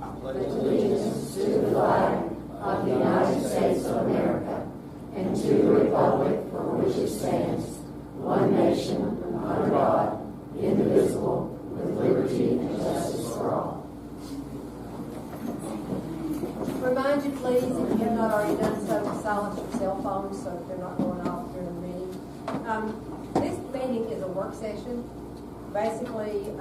pledge allegiance to the flag of the United States of America and to the republic for which it stands, one nation, under God, indivisible, with liberty and justice for all. Remind you, please, if you have not already done so, to silence your cell phones so that they're not going off during the meeting. This meeting is a work session. Basically,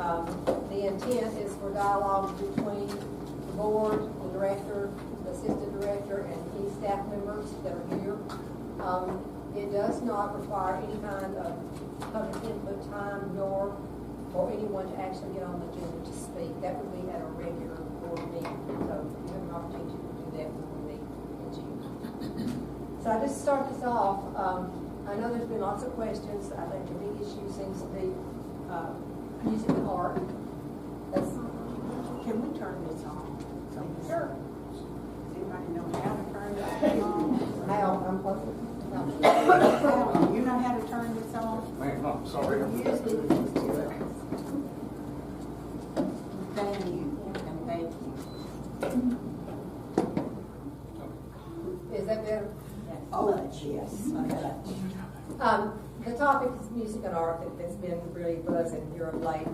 the intent is for dialogue between the board, the director, the assistant director, and key staff members that are here. It does not require any kind of public input time, nor for anyone to actually get on the agenda to speak. That would be at a regular board meeting. So you have an opportunity to do that when we meet in June. So I just start this off. I know there's been lots of questions. I think the big issue seems to be music and art. Can we turn this on? Sure. Does anybody know how to turn this on? How? I'm close. How? You know how to turn this on? Man, I'm sorry. Thank you, and thank you. Is that better? Much, yes. The topic is music and art that's been really buzzing here of late.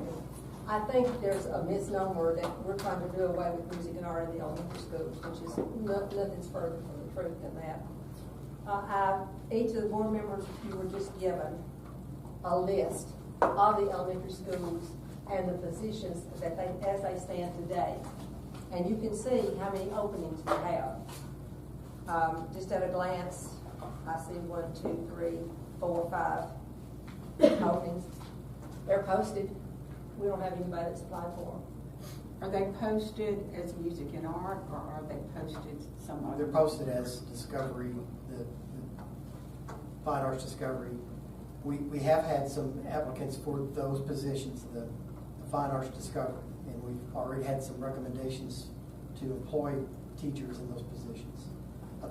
I think there's a misnomer that we're trying to do away with music and art in the elementary schools, which is nothing's further from the truth than that. Each of the board members, you were just given a list of the elementary schools and the positions that they, as they stand today. And you can see how many openings we have. Just at a glance, I see 1, 2, 3, 4, 5 openings. They're posted. We don't have anybody that's applied for them. Are they posted as music and art, or are they posted somewhere? They're posted as Discovery, the Fine Arts Discovery. We have had some applicants for those positions, the Fine Arts Discovery, and we've already had some recommendations to employ teachers in those positions.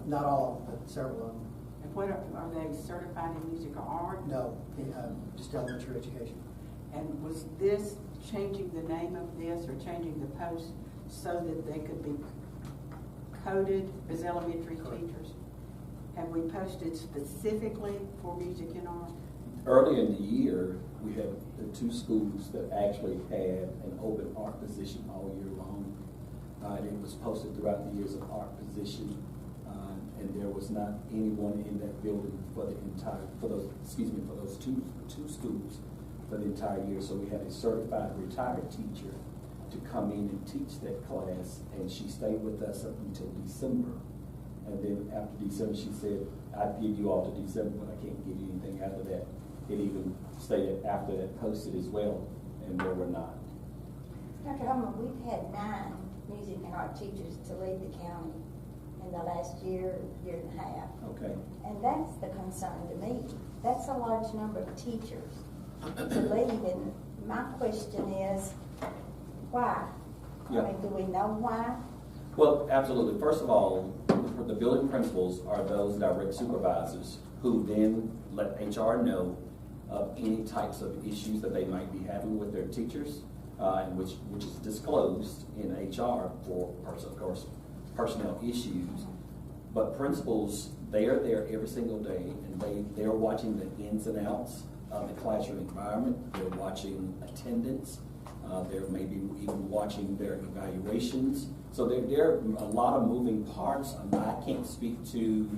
Not all of them, but several of them. And what are they certified in music or art? No, just elementary education. And was this changing the name of this or changing the post so that they could be coded as elementary teachers? Have we posted specifically for music and art? Early in the year, we had the 2 schools that actually had an open art position all year long. And it was posted throughout the years of art position. And there was not anyone in that building for those two schools for the entire year. So we had a certified retired teacher to come in and teach that class, and she stayed with us up until December. And then after December, she said, "I'd give you all to December, but I can't give you anything after that." It even stated after that posted as well, and there were not. Dr. Holman, we've had 9 music and art teachers to leave the county in the last year and a half. Okay. And that's the concern to me. That's a large number of teachers to leave. And my question is, why? Yeah. I mean, do we know why? Well, absolutely. First of all, the building principals are those direct supervisors who then let HR know of any types of issues that they might be having with their teachers, and which is disclosed in HR for, of course, personnel issues. But principals, they are there every single day, and they're watching the ins and outs of the classroom environment. They're watching attendance. They're maybe even watching their evaluations. So there are a lot of moving parts. I can't speak to,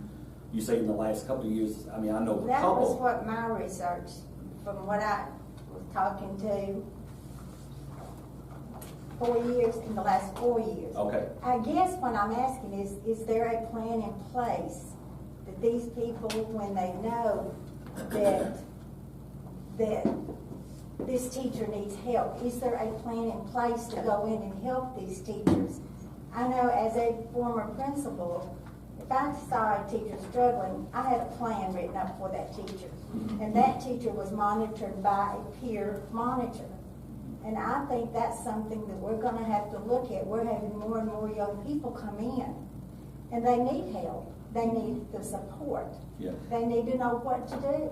you say in the last couple of years, I mean, I know a That couple. was what my research, from what I was talking to, 4 years, in the last 4 years. Okay. I guess what I'm asking is there a plan in place that these people, when they know that this teacher needs help, is there a plan in place to go in and help these teachers? I know as a former principal, if I saw a teacher struggling, I had a plan written up for that teacher. And that teacher was monitored by a peer monitor. And I think that's something that we're going to have to look at. We're having more and more young people come in, and they need help. They need the support. Yeah. They need to know what to do.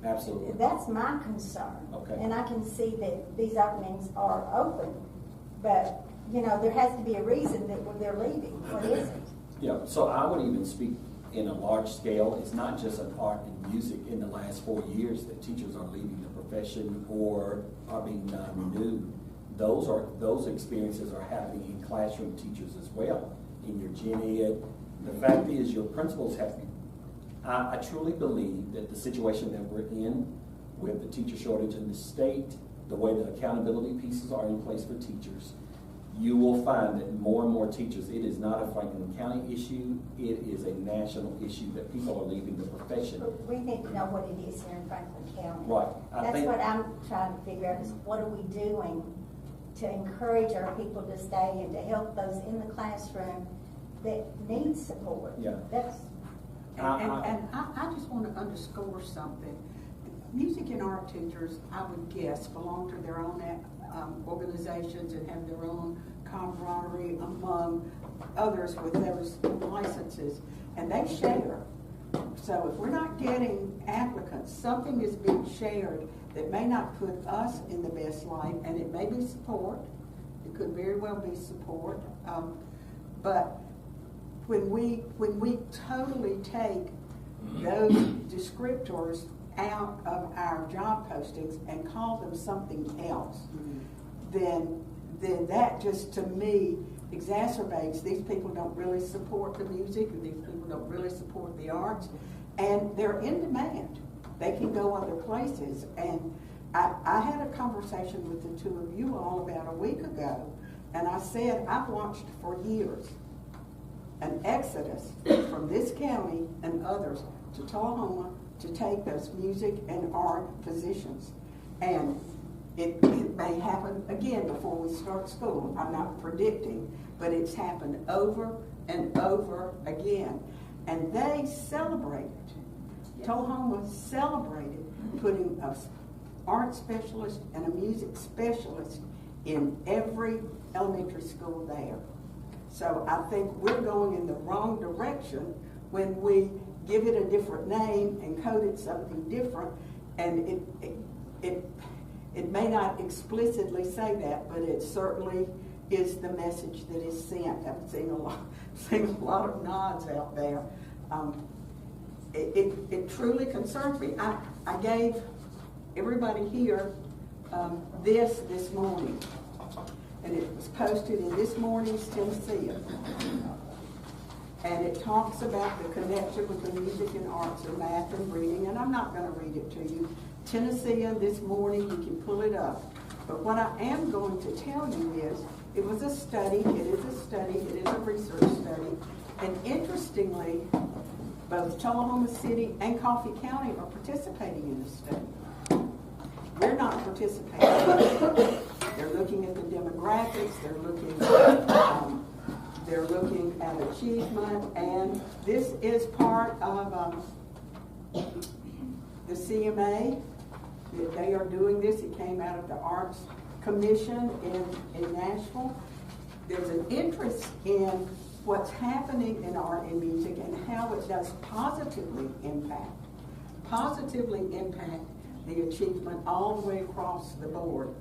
Absolutely. That's my concern. Okay. And I can see that these openings are open, but you know, there has to be a reason that they're leaving. What is it? Yeah, so I would even speak in a large scale. It's not just an art and music. In the last 4 years that teachers are leaving the profession or are being non-renewed. Those experiences are happening in classroom teachers as well, in your gen ed. The fact is your principals have to, I truly believe that the situation that we're in with the teacher shortage in the state, the way the accountability pieces are in place for teachers, you will find that more and more teachers, it is not a Franklin County issue, it is a national issue that people are leaving the profession. We need to know what it is here in Franklin County. Right. That's what I'm trying to figure out, is what are we doing to encourage our people to stay and to help those in the classroom that need support? Yeah. That's, And I just want to underscore something. Music and art teachers, I would guess, belong to their own organizations and have their own camaraderie among others with those licenses, and they share. So if we're not getting applicants, something is being shared that may not put us in the best light, and it may be support. It could very well be support, but when we totally take those descriptors out of our job postings and call them something else, then that just, to me, exacerbates. These people don't really support the music, and these people don't really support the arts, and they're in demand. They can go other places. And I had a conversation with the two of you all about a week ago, and I said I've watched for years an exodus from this county and others to Tullahoma to take those music and art positions. And it may happen again before we start school. I'm not predicting, but it's happened over and over again. And they celebrated. Tullahoma celebrated putting an art specialist and a music specialist in every elementary school there. So I think we're going in the wrong direction when we give it a different name and code it something different. And it may not explicitly say that, but it certainly is the message that is sent. I've seen a lot of nods out there. It truly concerns me. I gave everybody here this morning, and it was posted in this morning's Tennessean. And it talks about the connection with the music and arts and math and reading, and I'm not going to read it to you. Tennessean this morning, you can pull it up. But what I am going to tell you is, it was a study, it is a research study, and interestingly, both Tullahoma City and Coffee County are participating in this study. We're not participating. They're looking at the demographics, they're looking at achievement, and this is part of the CMA. They are doing this. It came out of the Arts Commission in Nashville. There's an interest in what's happening in art and music and how it does positively impact the achievement all the way across the board.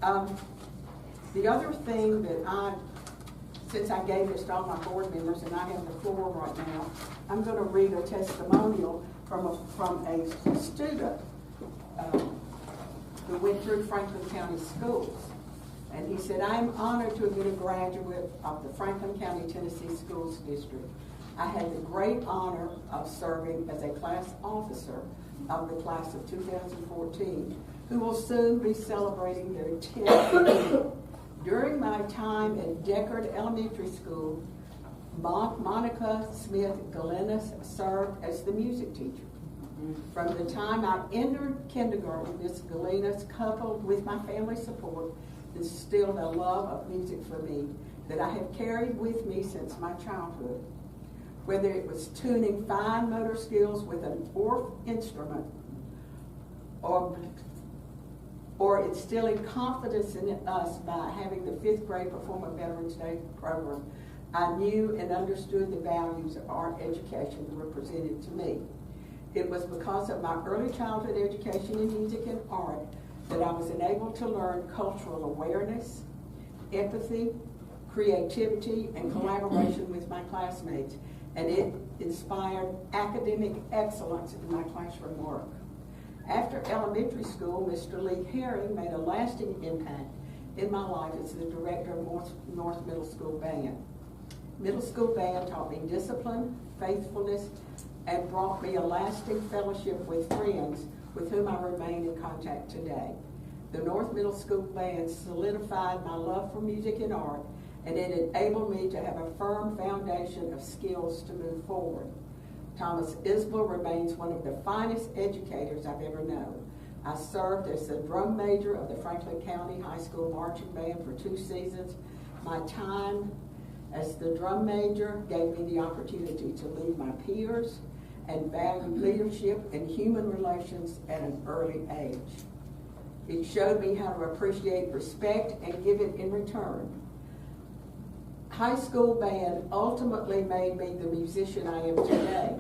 The other thing that since I gave this to all my board members and I have the floor right now, I'm going to read a testimonial from a student who went through Franklin County Schools. And he said, I am honored to have been a graduate of the Franklin County, Tennessee Schools District. I had the great honor of serving as a class officer of the class of 2014, who will soon be celebrating their 10th year. During my time at Deckard Elementary School, Monica Smith Galenas served as the music teacher. From the time I entered kindergarten, Miss Galenas, coupled with my family support, instilled a love of music for me that I have carried with me since my childhood. Whether it was tuning fine motor skills with an Orff instrument or instilling confidence in us by having the 5th grade Perform a Veterans Day program, I knew and understood the values of art education represented to me. It was because of my early childhood education in music and art that I was enabled to learn cultural awareness, empathy, creativity, and collaboration with my classmates, and it inspired academic excellence in my classroom work. After elementary school, Mr. Lee Herring made a lasting impact in my life as the director of North Middle School Band. Middle School Band taught me discipline, faithfulness, and brought me a lasting fellowship with friends with whom I remain in contact today. The North Middle School Band solidified my love for music and art, and it enabled me to have a firm foundation of skills to move forward. Thomas Isbell remains one of the finest educators I've ever known. I served as the drum major of the Franklin County High School Marching Band for 2 seasons. My time as the drum major gave me the opportunity to lead my peers and value leadership and human relations at an early age. It showed me how to appreciate respect and give it in return. High school band ultimately made me the musician I am today.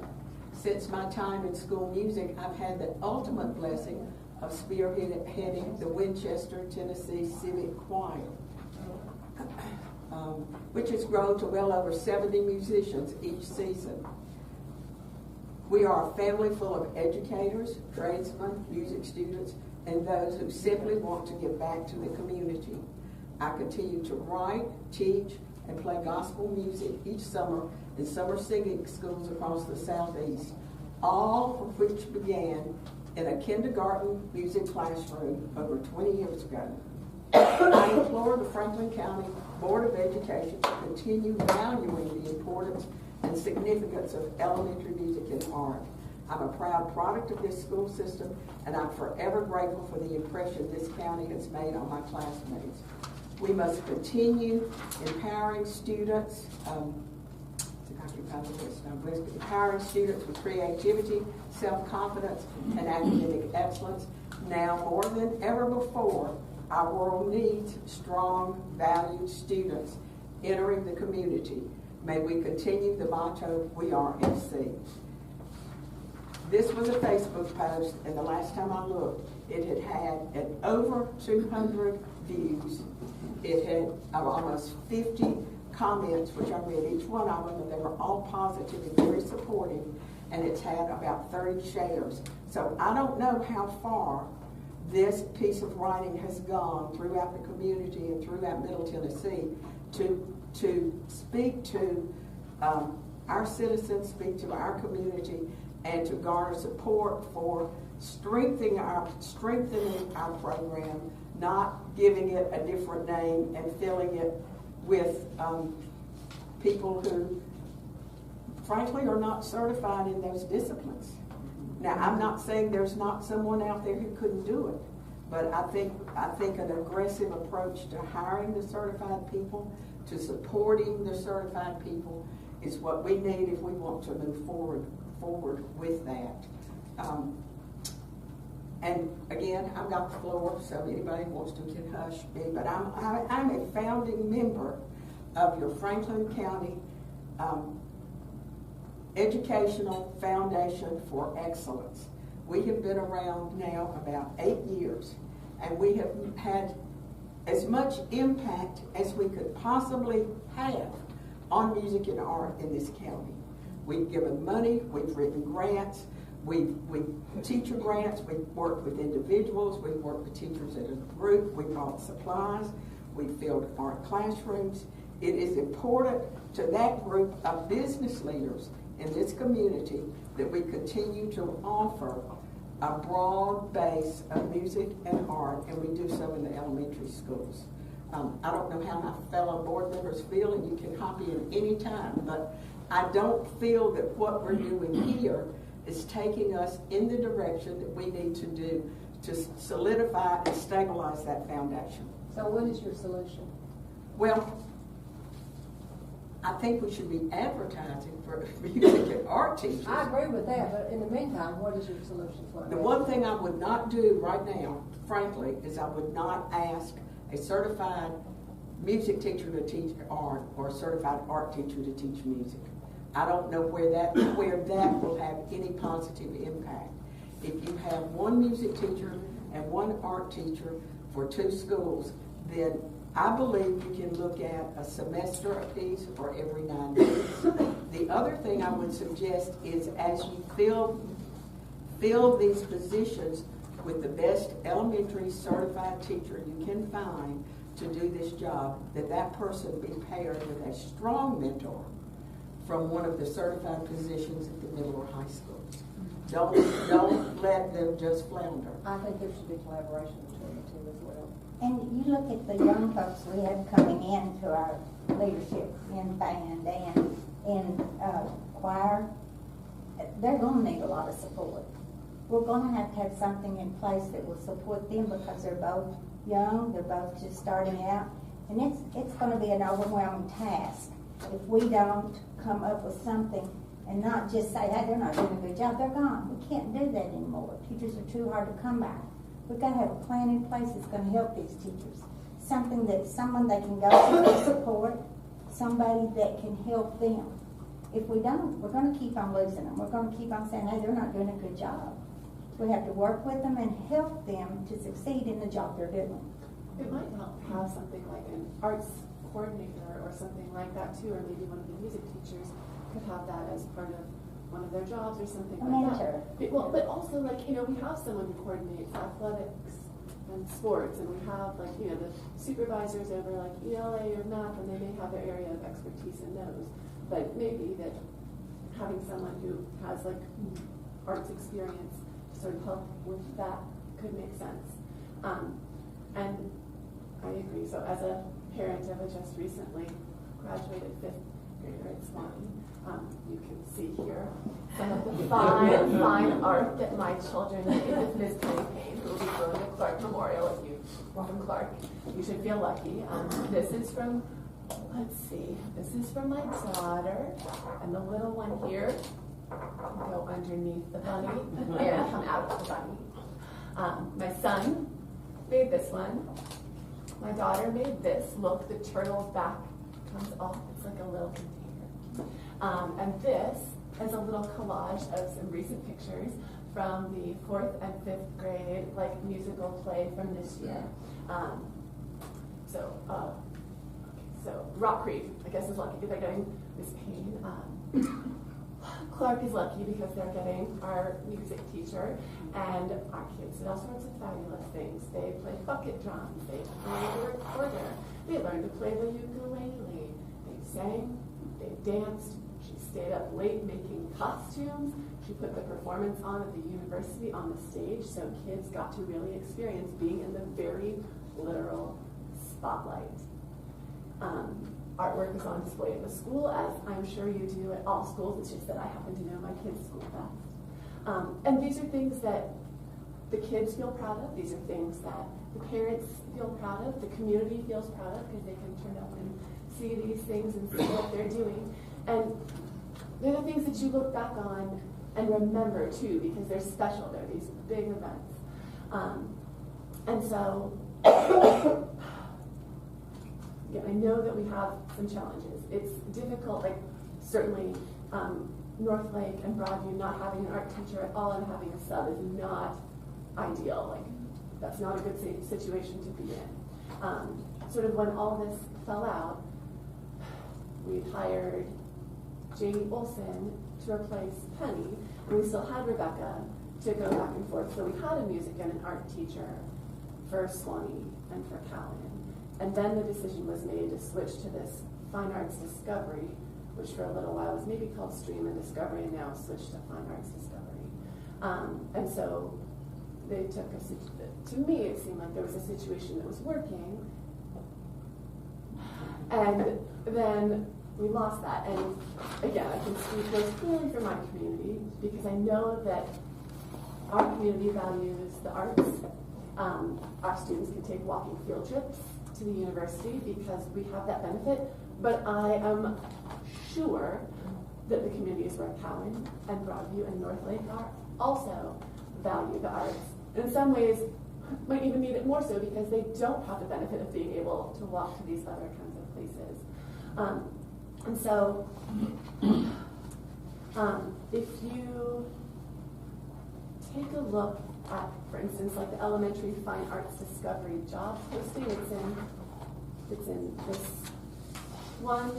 Since my time in school music, I've had the ultimate blessing of spearheading the Winchester, Tennessee Civic Choir, which has grown to well over 70 musicians each season. We are a family full of educators, tradesmen, music students, and those who simply want to give back to the community. I continue to write, teach, and play gospel music each summer in summer singing schools across the Southeast, all of which began in a kindergarten music classroom over 20 years ago. I implore the Franklin County Board of Education to continue valuing the importance and significance of elementary music and art. I'm a proud product of this school system, and I'm forever grateful for the impression this county has made on my classmates. We must continue empowering students, empowering students with creativity, self-confidence, and academic excellence. Now more than ever before, our world needs strong, valued students entering the community. May we continue the motto, "We are MC." This was a Facebook post, and the last time I looked, it had over 200 views. It had almost 50 comments, which I read each one of them, and they were all positive and very supportive, and it's had about 30 shares. So I don't know how far this piece of writing has gone throughout the community and throughout Middle Tennessee to speak to our citizens, speak to our community, and to garner support for strengthening our program, not giving it a different name and filling it with people who, frankly, are not certified in those disciplines. Now, I'm not saying there's not someone out there who couldn't do it, but I think an aggressive approach to hiring the certified people, to supporting the certified people, is what we need if we want to move forward with that. And again, I've got the floor, so anybody who wants to can hush me, but I'm a founding member of your Franklin County Educational Foundation for Excellence. We have been around now about 8 years, and we have had as much impact as we could possibly have on music and art in this county. We've given money, we've written grants, we've teacher grants, we've worked with individuals, we've worked with teachers as a group, we bought supplies, we filled art classrooms. It is important to that group of business leaders in this community that we continue to offer a broad base of music and art, and we do so in the elementary schools. I don't know how my fellow board members feel, and you can hop in any time, but I don't feel that what we're doing here is taking us in the direction that we need to do to solidify and stabilize that foundation. So what is your solution? Well, I think we should be advertising for music and art teachers. I agree with that, but in the meantime, what is your solution for it? The one thing I would not do right now, frankly, is I would not ask a certified music teacher to teach art or a certified art teacher to teach music. I don't know where that will have any positive impact. If you have one music teacher and one art teacher for 2 schools, then I believe you can look at a semester apiece or every 9 months. The other thing I would suggest is as you fill these positions with the best elementary certified teacher you can find to do this job, that person be paired with a strong mentor from one of the certified positions at the middle or high school. Don't let them just flounder. I think there should be collaboration between the two as well. And you look at the young folks we have coming into our leadership in band and in choir, they're going to need a lot of support. We're going to have something in place that will support them because they're both young, they're both just starting out, and it's going to be an overwhelming task if we don't come up with something and not just say, hey, they're not doing a good job, they're gone. We can't do that anymore. Teachers are too hard to come by. We've got to have a plan in place that's going to help these teachers. Someone they can go to for support, somebody that can help them. If we don't, we're going to keep on losing them. We're going to keep on saying, hey, they're not doing a good job. We have to work with them and help them to succeed in the job they're doing. It might help to have something like an arts coordinator or something like that too, or maybe one of the music teachers could have that as part of one of their jobs or something like mentor. that. Well, but also like, we have someone who coordinates athletics and sports, and we have like, the supervisors over like ELA or math, and they may have their area of expertise in those. But maybe that having someone who has like arts experience to sort of help with that could make sense. And I agree. So as a parent of a just recently graduated 5th grader at Swanee, you can see here some of the fine art that my children made with Ms. Penny Payne, who will be going to Clark Memorial. If you are from Clark, you should feel lucky. This is from, this is from my daughter, and the little one here can go underneath the bunny and come out of the bunny. My son made this one. My daughter made this. Look, the turtle's back comes off. It's like a little container. And this is a little collage of some recent pictures from the 4th and 5th grade musical play from this year. So Rock Creek, I guess, is lucky because they're getting Miss Payne. Clark is lucky because they're getting our music teacher, and our kids did all sorts of fabulous things. They play bucket drums, they play the recorder, they learned to play the ukulele, they sang, they danced. She stayed up late making costumes. She put the performance on at the university on the stage, so kids got to really experience being in the very literal spotlight. Artwork is on display at the school, as I'm sure you do at all schools. It's just that I happen to know my kids' school best. And these are things that the kids feel proud of. These are things that the parents feel proud of, the community feels proud of, because they can turn up and see these things and see what they're doing. And they're the things that you look back on and remember too, because they're special. They're these big events. And so, yeah, I know that we have some challenges. It's difficult, certainly North Lake and Broadview not having an art teacher at all and having a sub is not ideal. That's not a good situation to be in. Sort of when all this fell out, we hired Jamie Olson to replace Penny, and we still had Rebecca to go back and forth. So we had a music and an art teacher for Swanee and for Cowan. And then the decision was made to switch to this Fine Arts Discovery, which for a little while was maybe called Stream and Discovery, and now switched to Fine Arts Discovery. And so they took to me, it seemed like there was a situation that was working. And then we lost that. And again, I can speak most clearly for my community, because I know that our community values the arts. Our students can take walking field trips to the university because we have that benefit, but I am sure that the communities where Cowan and Broadview and North Lake are also value the arts. In some ways, might even need it more so because they don't have the benefit of being able to walk to these other kinds of places. And so, if you take a look at, for instance, the Elementary Fine Arts Discovery job posting, it's in it's in this one.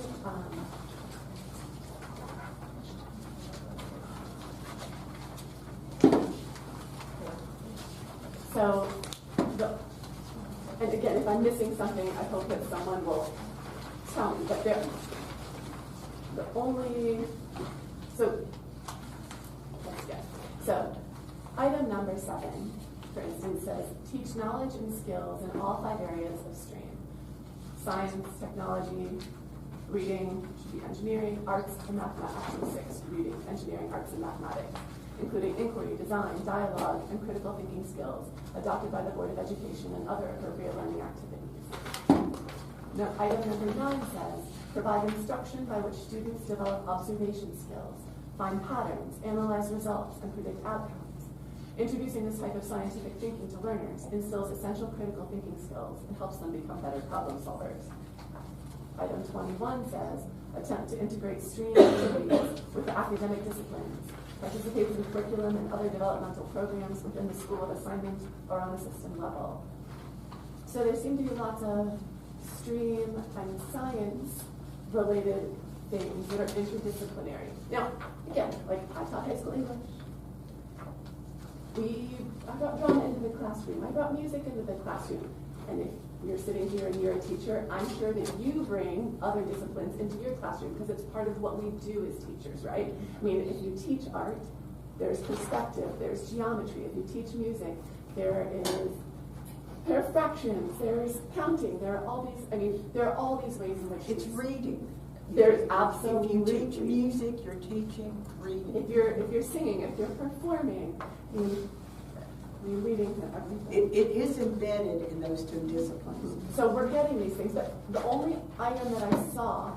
So, and again, if I'm missing something, I hope that someone will tell me. But the only, so, let's get. So, item number 7, for instance, says, teach knowledge and skills in all 5 areas of STREAM. Science, technology, reading, should be engineering, arts, and mathematics. Actually 6, reading, engineering, arts, and mathematics, including inquiry, design, dialogue, and critical thinking skills adopted by the Board of Education and other appropriate learning activities. Now, item number 9 says, provide instruction by which students develop observation skills, find patterns, analyze results, and predict outcomes. Introducing this type of scientific thinking to learners instills essential critical thinking skills and helps them become better problem solvers. Item 21 says, attempt to integrate STREAM activities with the academic disciplines, participates in curriculum and other developmental programs within the school of assignment or on the system level. So there seem to be lots of STREAM and science-related things that are interdisciplinary. Now, again, like I taught high school English. I got drawn into the classroom. I brought music into the classroom. And if you're sitting here and you're a teacher, I'm sure that you bring other disciplines into your classroom because it's part of what we do as teachers, right? I mean, if you teach art, there's perspective, there's geometry. If you teach music, there are fractions, there's counting, there are all these ways in which It's reading. There's absolutely. If you teach music, you're teaching reading. If you're singing, if you're performing, you're reading everything. It is embedded in those 2 disciplines. So we're getting these things, but the only item that I saw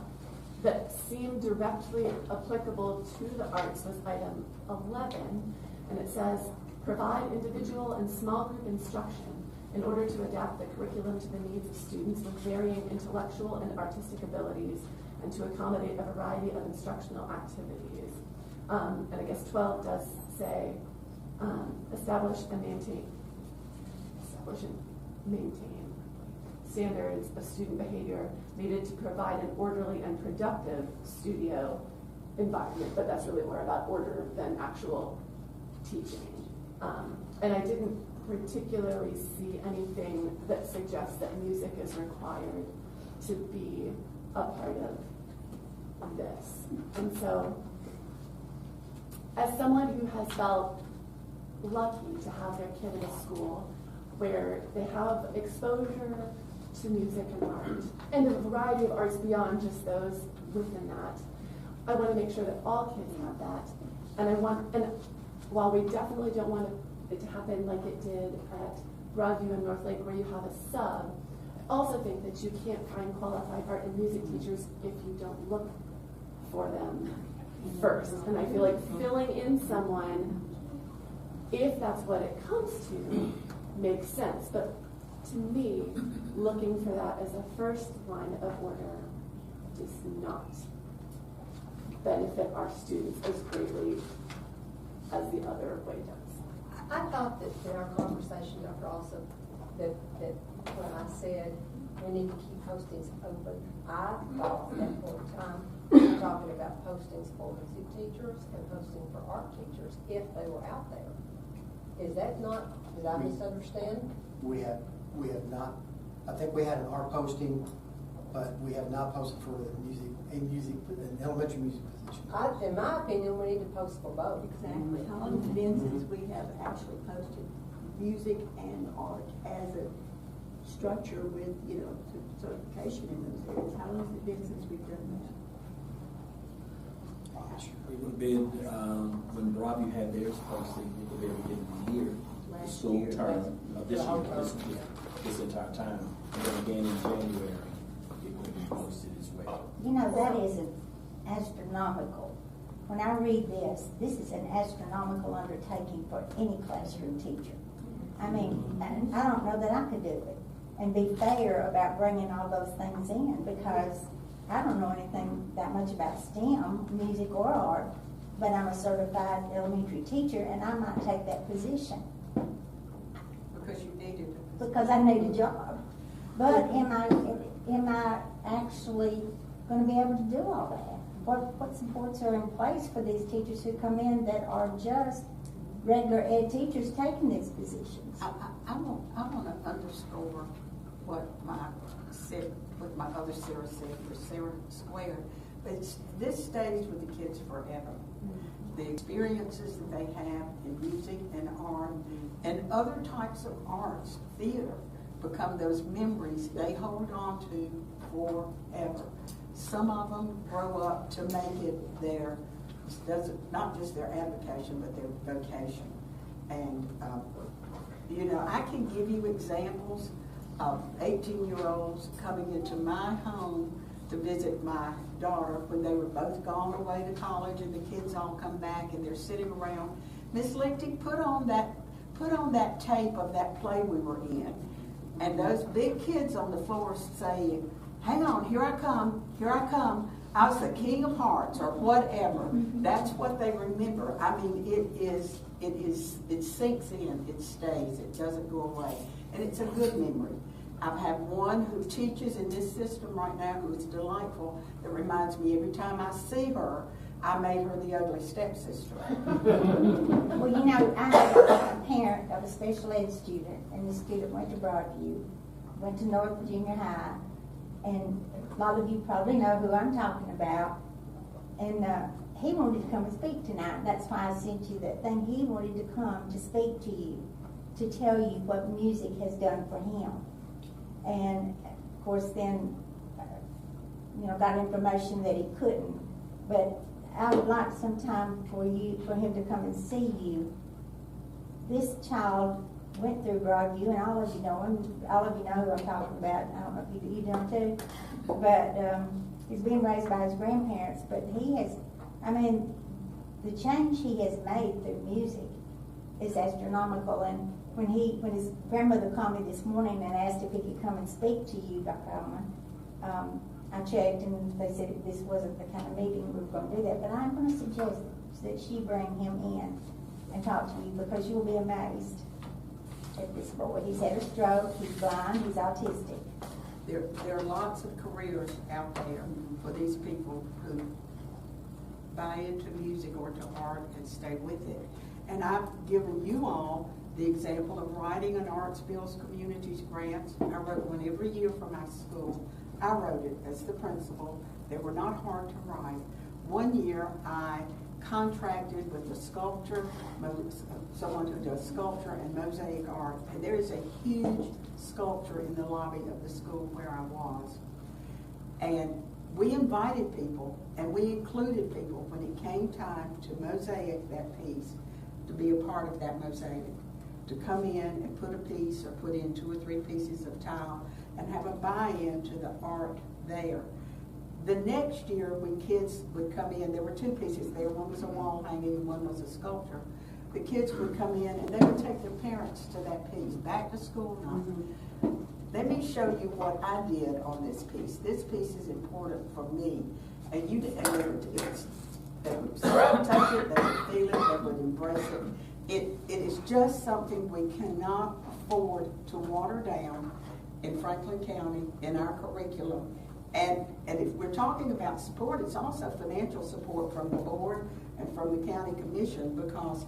that seemed directly applicable to the arts was item 11, and it says, provide individual and small group instruction in order to adapt the curriculum to the needs of students with varying intellectual and artistic abilities and to accommodate a variety of instructional activities. And I guess 12 does say, establish and maintain standards of student behavior needed to provide an orderly and productive studio environment, but that's really more about order than actual teaching. And I didn't particularly see anything that suggests that music is required to be a part of this. And so, as someone who has felt lucky to have their kid in a school where they have exposure to music and art, and a variety of arts beyond just those within that, I want to make sure that all kids have that. And while we definitely don't want it to happen like it did at Broadview and North Lake where you have a sub, I also think that you can't find qualified art and music teachers if you don't look for them first. And I feel like filling in someone, if that's what it comes to, makes sense. But to me, looking for that as a first line of order does not benefit our students as greatly as the other way does. I thought that in our conversation, Dr. Also, that when I said we need to keep postings open, I thought at one time we were talking about postings for music teachers and posting for art teachers if they were out there. Is that not, did I misunderstand? We have not, I think we had an art posting, but we have not posted for the an elementary music position. In my opinion, we need to post for both. Exactly. How long has it been since we have actually posted music and art as a structure with, certification in those areas? How long has it been since we've done that? It would have been when Broadview had theirs posted at the very beginning of the year, the school term, this entire time. And then again in January, it would be posted as well. That is astronomical. When I read this is an astronomical undertaking for any classroom teacher. I mean, I don't know that I could do it and be fair about bringing all those things in because I don't know anything that much about STEM, music or art, but I'm a certified elementary teacher and I might take that position. Because you needed it. Because I need a job. But in am I actually gonna be able to do all that? What supports are in place for these teachers who come in that are just regular ed teachers taking these positions? I want to underscore what my other Sarah said, for Sarah Square. But this stays with the kids forever. The experiences that they have in music and art and other types of arts, theater, become those memories they hold on to forever. Some of them grow up to make it their, not just their avocation, but their vocation. And, you know, I can give you examples of 18-year-olds coming into my home to visit my daughter when they were both gone away to college, and the kids all come back and they're sitting around. Miss Lichtig, put on that tape of that play we were in. And those big kids on the floor saying, hang on, here I come, I was the king of hearts, or whatever. That's what they remember. I mean, it sinks in, it stays, it doesn't go away. And it's a good memory. I've had one who teaches in this system right now who is delightful, that reminds me every time I see her, I made her the ugly stepsister. Well, you know, I have a parent of a special ed student, and the student went to Broadview, went to North Virginia High, and a lot of you probably know who I'm talking about. And he wanted to come and speak tonight. That's why I sent you that thing. He wanted to come to speak to you, to tell you what music has done for him. And of course, then, you know, got information that he couldn't. But I would like some time for him to come and see you. This child went through Broadview, and all of you know him. All of you know who I'm talking about. I don't know if you know too. But he's being raised by his grandparents. But he has, I mean, the change he has made through music is astronomical. And when his grandmother called me this morning and asked if he could come and speak to you, Dr. Allman, I checked and they said this wasn't the kind of meeting we were going to do that. But I'm going to suggest that she bring him in and talk to you, because you'll be amazed at this boy. He's had a stroke, he's blind, he's autistic. There are lots of careers out there for these people who buy into music or to art and stay with it. And I've given you all the example of writing an Arts Builds Communities grant. I wrote one every year for my school. I wrote it as the principal. They were not hard to write. One year I contracted with a sculptor, someone who does sculpture and mosaic art, and there is a huge sculpture in the lobby of the school where I was. And we invited people, and we included people when it came time to mosaic that piece, to be a part of that mosaic, to come in and put a piece or put in 2 or 3 pieces of tile and have a buy-in to the art there. The next year, when kids would come in, there were 2 pieces there. One was a wall hanging and one was a sculpture. The kids would come in and they would take their parents to that piece, back to school night. Let me show you what I did on this piece. This piece is important for me. And they would take it, they would feel it, they would embrace it. It is just something we cannot afford to water down in Franklin County in our curriculum. And if we're talking about support, it's also financial support from the board and from the county commission, because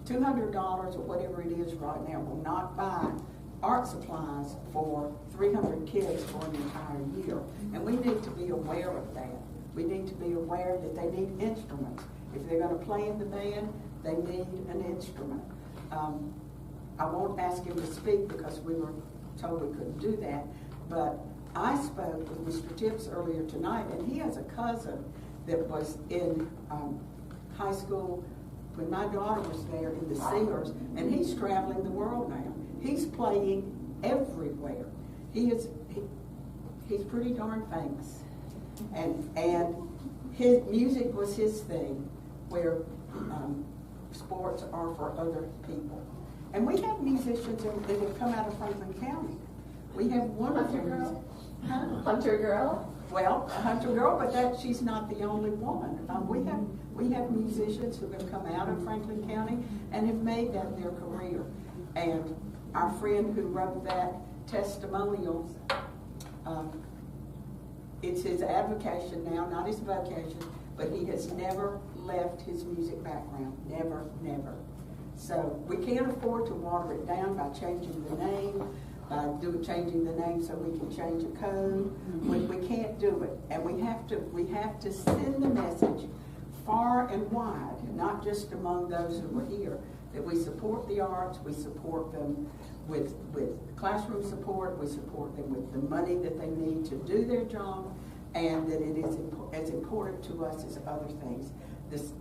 $200 or whatever it is right now will not buy art supplies for 300 kids for an entire year. And we need to be aware of that. We need to be aware that they need instruments. If they're going to play in the band, they need an instrument. I won't ask him to speak because we were told we couldn't do that, but I spoke with Mr. Tips earlier tonight, and he has a cousin that was in high school when my daughter was there in the Singers, and he's traveling the world now. He's playing everywhere. He's pretty darn famous, and his music was his thing, where sports are for other people. And we have musicians that have come out of Franklin County. We have wonderful Hunter Girl? Huh? Hunter Girl? Well, a Hunter Girl, but she's not the only one. We have musicians who have come out of Franklin County and have made that their career. And our friend who wrote that testimonials. It's his avocation now, not his vocation, but he has never left his music background. Never, never. So we can't afford to water it down by changing the name, by changing the name so we can change a code. We can't do it. And we have to send the message far and wide, not just among those who are here, that we support the arts, we support them with classroom support, we support them with the money that they need to do their job, and that it is as important to us as other things.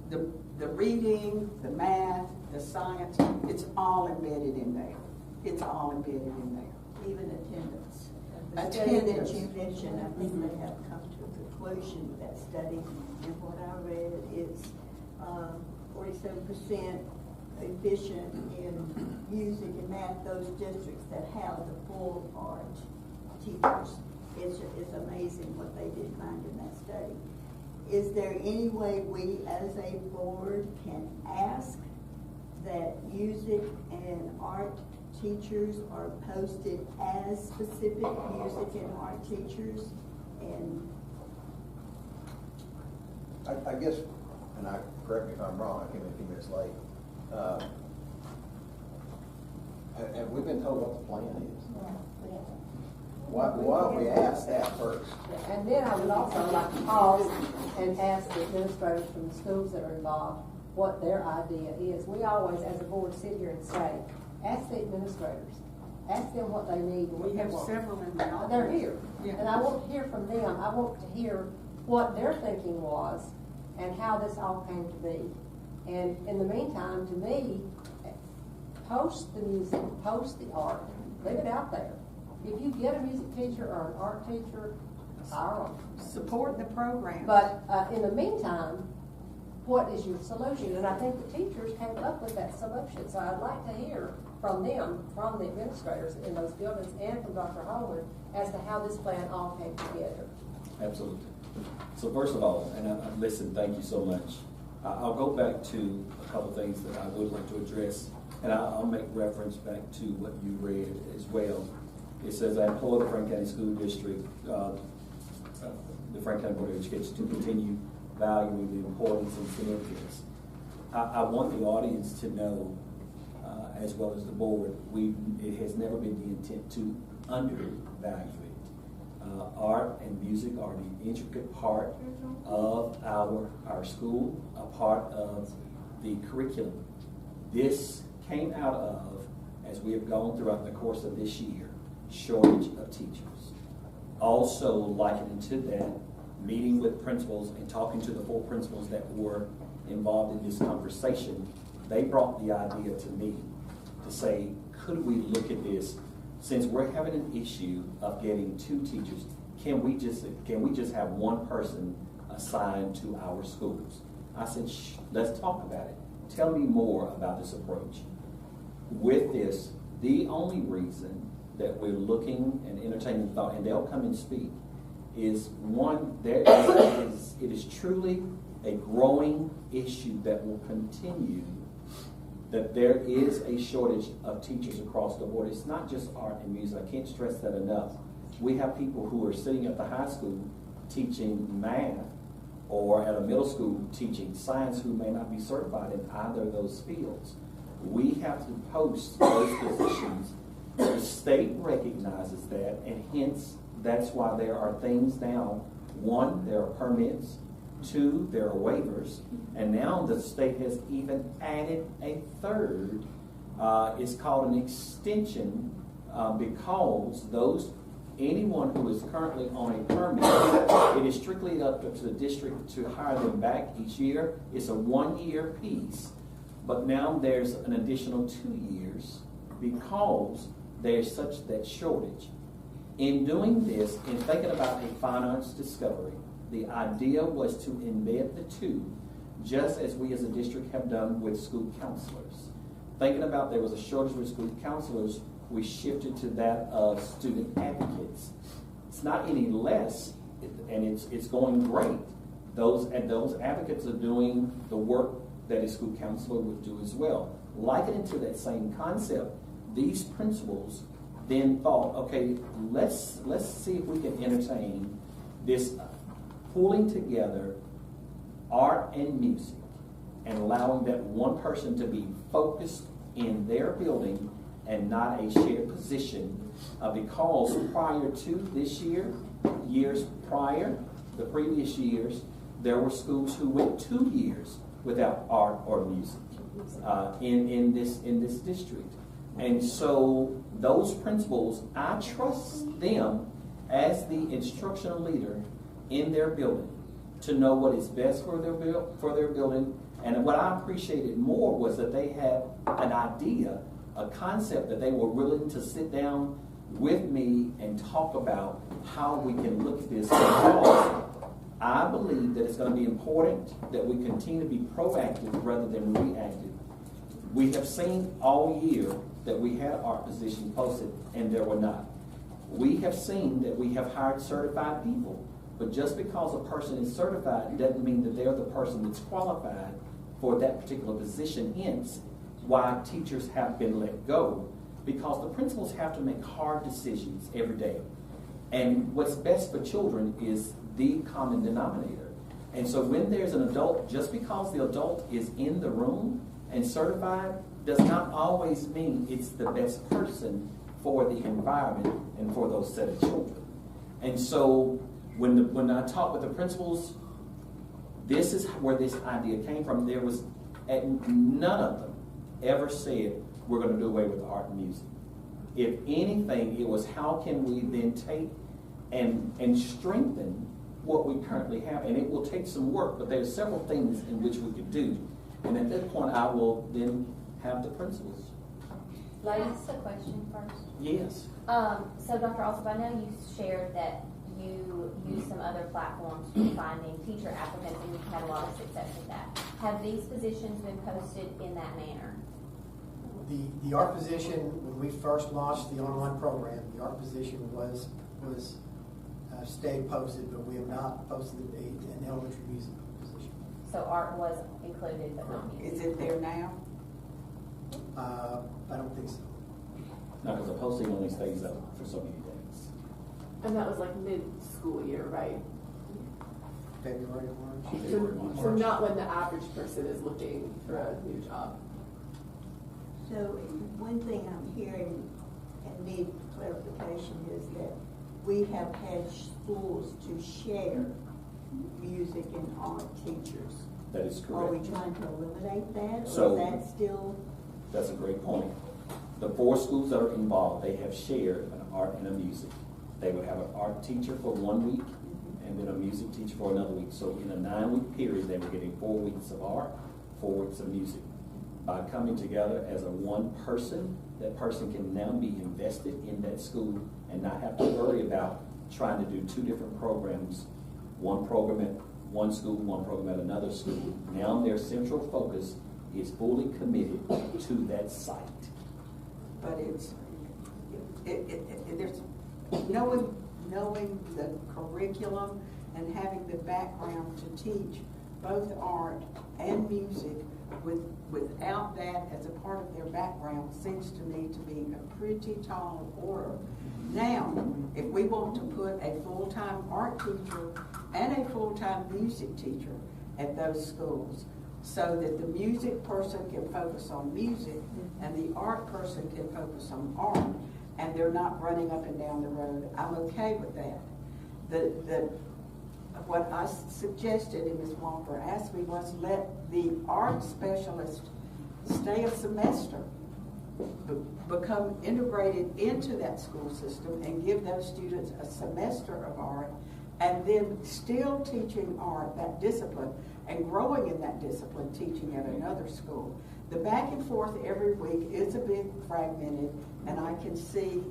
The reading, the math, the science, it's all embedded in there. It's all embedded in there. Even attendance. The study that you mentioned, I think they have come to a conclusion with that study, and what I read is 47% efficient in music and math, those districts that have the full art teachers. It's amazing what they did find in that study. Is there any way we as a board can ask that music and art teachers are posted as specific music and art teachers? And I guess, and correct me if I'm wrong, I came in a few minutes late. Have we been told what the plan is? Why don't we ask that first? And then I would also like to pause and ask the administrators from the schools that are involved what their idea is. We always, as a board, sit here and say, ask the administrators, ask them what they need. We have several in the office. They're here. Yeah. And I want to hear from them. I want to hear what their thinking was and how this all came to be. And in the meantime, to me, post the music, post the art, leave it out there. If you get a music teacher or an art teacher, hire them. Support the program. But in the meantime, what is your solution? And I think the teachers came up with that solution. So I'd like to hear from them, from the administrators in those buildings, and from Dr. Holman as to how this plan all came together. Absolutely. So first of all, and listen, thank you so much. I'll go back to a couple things that I would like to address, and I'll make reference back to what you read as well. It says, I implore the Franklin County School District, the Franklin County Board of Education to continue valuing the importance and significance. I want the audience to know, as well as the board, it has never been the intent to undervalue it. Art and music are the intricate part of our school, a part of the curriculum. This came out of, as we have gone throughout the course of this year, shortage of teachers. Also likened to that, meeting with principals and talking to the 4 principals that were involved in this conversation, they brought the idea to me to say, could we look at this, since we're having an issue of getting 2 teachers, can we just have 1 person assigned to our schools? I said, let's talk about it. Tell me more about this approach. With this, the only reason that we're looking and entertaining thought, and they'll come and speak, is one, it is truly a growing issue that will continue, that there is a shortage of teachers across the board. It's not just art and music. I can't stress that enough. We have people who are sitting at the high school teaching math, or at a middle school teaching science, who may not be certified in either of those fields. We have to post those positions. The state recognizes that, and hence that's why there are things now. 1, there are permits. 2, there are waivers. And now the state has even added a 3rd. It's called an extension because anyone who is currently on a permit, it is strictly up to the district to hire them back each year. It's a 1-year piece. But now there's an additional 2 years because there's such that shortage. In doing this, in thinking about a fine arts discovery, the idea was to embed the 2, just as we as a district have done with school counselors. Thinking about there was a shortage with school counselors, we shifted to that of student advocates. It's not any less, and it's going great. Those advocates are doing the work that a school counselor would do as well. Likening to that same concept, these principals, then thought, okay, let's see if we can entertain this pulling together art and music and allowing that one person to be focused in their building and not a shared position, because prior to this year, years prior, the previous years, there were schools who went 2 years without art or music in this district. And so those principals, I trust them as the instructional leader in their building to know what is best for their building. And what I appreciated more was that they had an idea, a concept that they were willing to sit down with me and talk about how we can look at this, because I believe that it's going to be important that we continue to be proactive rather than reactive. We have seen all year that we had art positions posted and there were not. We have seen that we have hired certified people, but just because a person is certified doesn't mean that they're the person that's qualified for that particular position. Hence, why teachers have been let go, because the principals have to make hard decisions every day. And what's best for children is the common denominator. And so when there's an adult, just because the adult is in the room and certified does not always mean it's the best person for the environment and for those set of children. And so when I talk with the principals, this is where this idea came from. There was, none of them ever said, we're going to do away with art and music. If anything, it was how can we then take and strengthen what we currently have. And it will take some work, but there's several things in which we could do. And at that point, I will then have the principals. Can I ask a question first? Yes. So Dr. Alsop, I know you shared that you use some other platforms for finding teacher applicants and you've had a lot of success with that. Have these positions been posted in that manner? The art position, when we first launched the online program, the art position was stayed posted, but we have not posted an elementary music position. So art was included, but not music. Is it there now? I don't think so. No, because the posting only stays up for so many days. And that was like mid-school year, right? February, March. February, March. So not when the average person is looking for a new job. So one thing I'm hearing and need clarification is that we have had schools to share music and art teachers. That is Are we correct. trying to eliminate that, So- or is that still? That's a great point. The 4 schools that are involved, they have shared an art and a music. They would have an art teacher for 1 week and then a music teacher for another week. So in a 9-week period, they were getting 4 weeks of art, 4 weeks of music. By coming together as a one person, that person can now be invested in that school and not have to worry about trying to do 2 different programs, one program at one school, one program at another school. Now their central focus is fully committed to that site. But there's knowing the curriculum and having the background to teach both art and music without that as a part of their background seems to me to be a pretty tall order. Now, if we want to put a full-time art teacher and a full-time music teacher at those schools, so that the music person can focus on music and the art person can focus on art, and they're not running up and down the road, I'm okay with that. What I suggested, and Ms. Walker asked me, was let the art specialist stay a semester, become integrated into that school system and give those students a semester of art, and then still teaching art, that discipline, and growing in that discipline, teaching at another school. The back and forth every week is a bit fragmented, and I can see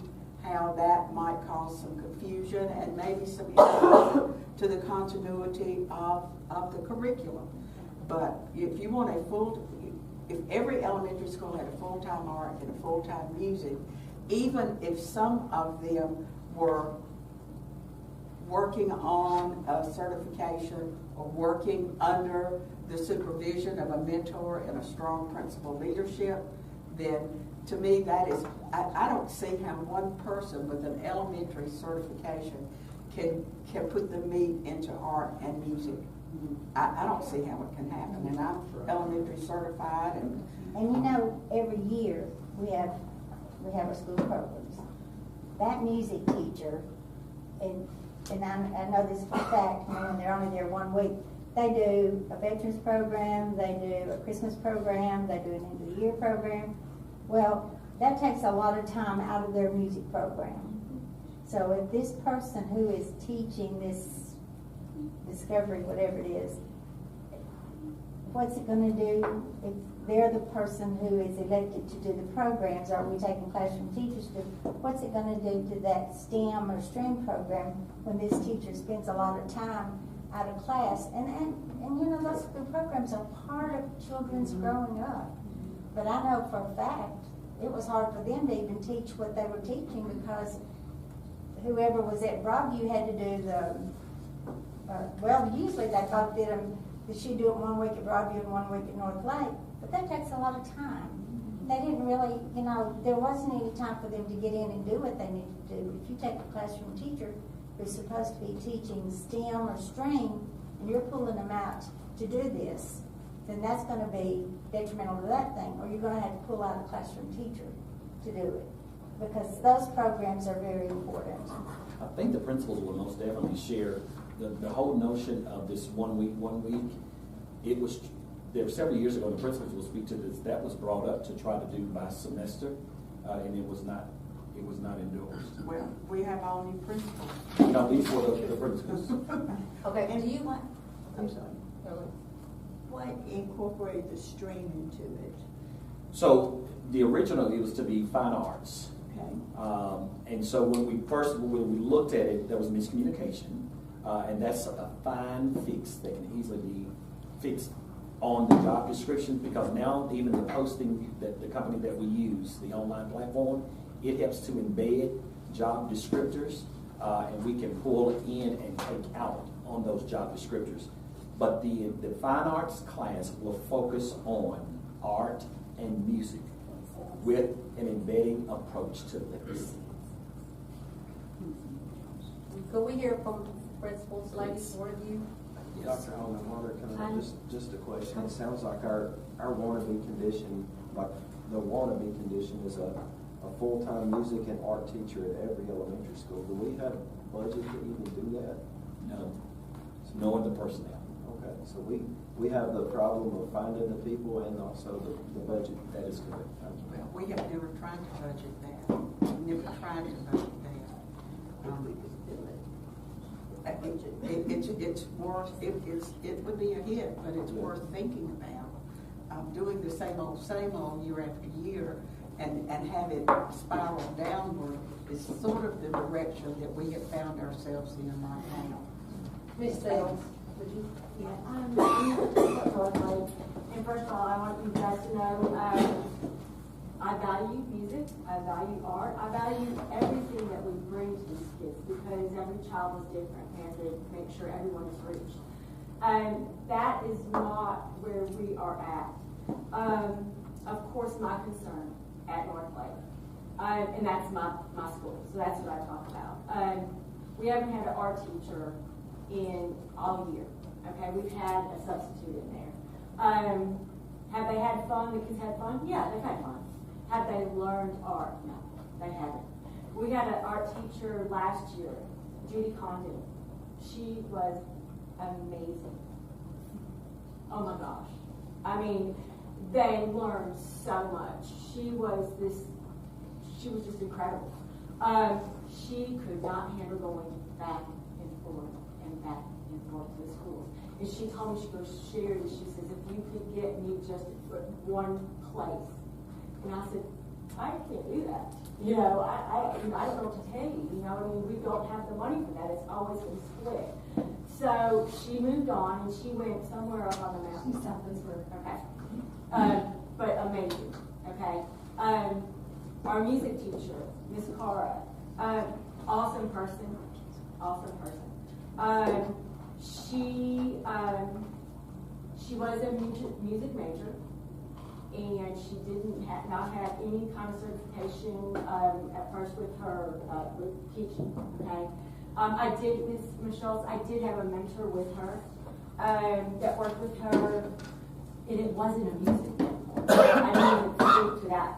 how that might cause some confusion and maybe some interruption to the continuity of the curriculum. But if you want if every elementary school had a full-time art and a full-time music, even if some of them were working on a certification or working under the supervision of a mentor and a strong principal leadership, then to me, that is, I don't see how one person with an elementary certification can put the meat into art and music. I don't see how it can happen, and I'm elementary certified, and And you know, every year we have our school programs. That music teacher, and I know this for a fact, when they're only there 1 week, they do a veterans program, they do a Christmas program, they do an end of the year program. Well, that takes a lot of time out of their music program. So if this person who is teaching this discovery, whatever it is, what's it going to do if they're the person who is elected to do the programs? Are we taking classroom teachers to, what's it going to do to that STEM or STREAM program when this teacher spends a lot of time out of class? And you know, those school programs are part of children's growing up. But I know for a fact it was hard for them to even teach what they were teaching, because whoever was at Broadview had to do the, well, usually they both did them. She do it 1 week at Broadview and 1 week at North Lake, but that takes a lot of time. They didn't really, you know, there wasn't any time for them to get in and do what they needed to do. If you take a classroom teacher who's supposed to be teaching STEM or STREAM, and you're pulling them out to do this, then that's going to be detrimental to that thing, or you're going to have to pull out a classroom teacher to do it, because those programs are very important. I think the principals will most definitely share the whole notion of this 1 week. It was, there were several years ago, the principals will speak to this, that was brought up to try to do by semester, and it was not endorsed. well, we have all new principals. No, these were the principals. Okay, And do you, what, I'm sorry, what incorporated the stream into it? So the original, it was to be fine arts. Okay. And so when we looked at it, there was miscommunication, and that's a fine fix that can easily be fixed on the job description, because now even the posting that the company that we use, the online platform, it helps to embed job descriptors, and we can pull it in and take out on those job descriptors. But the fine arts class will focus on art and music with an embedding approach to this. could we hear from principals, ladies, one of you? Yes. Dr. Holman, Margaret, just a question. It sounds like our wannabe condition, like the wannabe condition is a full-time music and art teacher at every elementary school. Do we have budget to even do that? No. It's no other personnel. Okay, so we have the problem of finding the people and also the budget. That is correct. Well, we have never tried to budget that. Never tried to budget that. It's worth, it would be a hit, but it's worth thinking about. Doing the same old year after year and have it spiral downward is sort of the direction that we have found ourselves in right now. Ms. Sells, would you? And first of all, I want you guys to know I value music, I value art, I value everything that we bring to these kids, because every child is different. We have to make sure everyone is reached. And that is not where we are at. Of course, my concern at North Lake, and that's my school, so that's what I talk about. We haven't had an art teacher in all year. Okay, we've had a substitute in there. Have they had fun? The kids had fun? Yeah, they've had fun. Have they learned art? No, they haven't. We had an art teacher last year, Judy Condon. She was amazing. Oh my gosh. I mean, they learned so much. She was just incredible. She could not handle going back and forth to the schools. And she told me, she goes, Sherry, she says, if you could get me just one place. And I said, I can't do that. You know, I don't know what to tell you. You know, I mean, we don't have the money for that. It's always been split. So she moved on and she went somewhere up on the mountain. South Pittsburgh. Okay. But amazing. Okay. Our music teacher, Miss Cara, awesome person. Awesome person. She was a music major. and she didn't not have any kind of certification at first with her with teaching. Okay, I did, Miss Michelle, I did have a mentor with her that worked with her, and it wasn't a music mentor. I didn't even speak to that,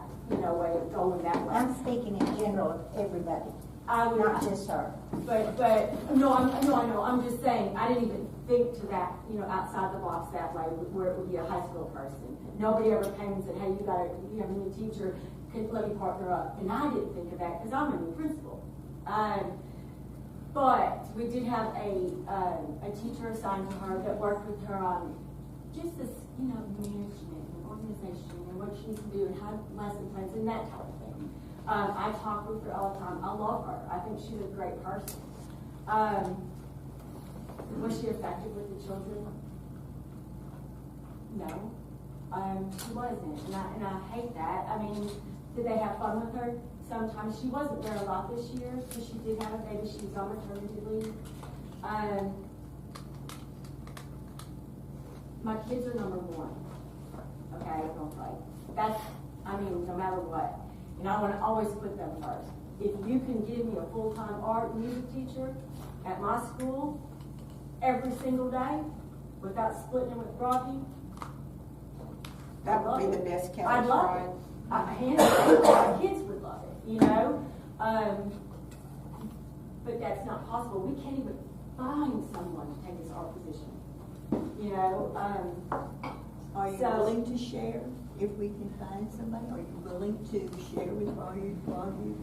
way of going that way. I'm speaking in general of everybody, not just her. But no, I know. I'm just saying I didn't even think to that, outside the box that way, where it would be a high school person. Nobody ever came and said, "Hey, you have a new teacher. Let me partner up." And I didn't think of that because I'm a new principal. But we did have a teacher assigned to her that worked with her on just this, management and organization and what she needs to do and how lesson plans and that type of thing. I talk with her all the time. I love her. I think she's a great person. Was she effective with the children? No. She wasn't. And I hate that. I mean, did they have fun with her? Sometimes. She wasn't there a lot this year because she did have a baby. She was on maternity leave. My kids are number one. Okay, don't play. That's, no matter what. And I want to always put them first. If you can give me a full-time art music teacher at my school every single day without splitting it with Broadview, That would be the best case, I'd love right? it. Hands down, my kids would love it, but that's not possible. We can't even find someone to take this art position. Are you willing to share if we can find somebody? Are you willing to share with Broadview?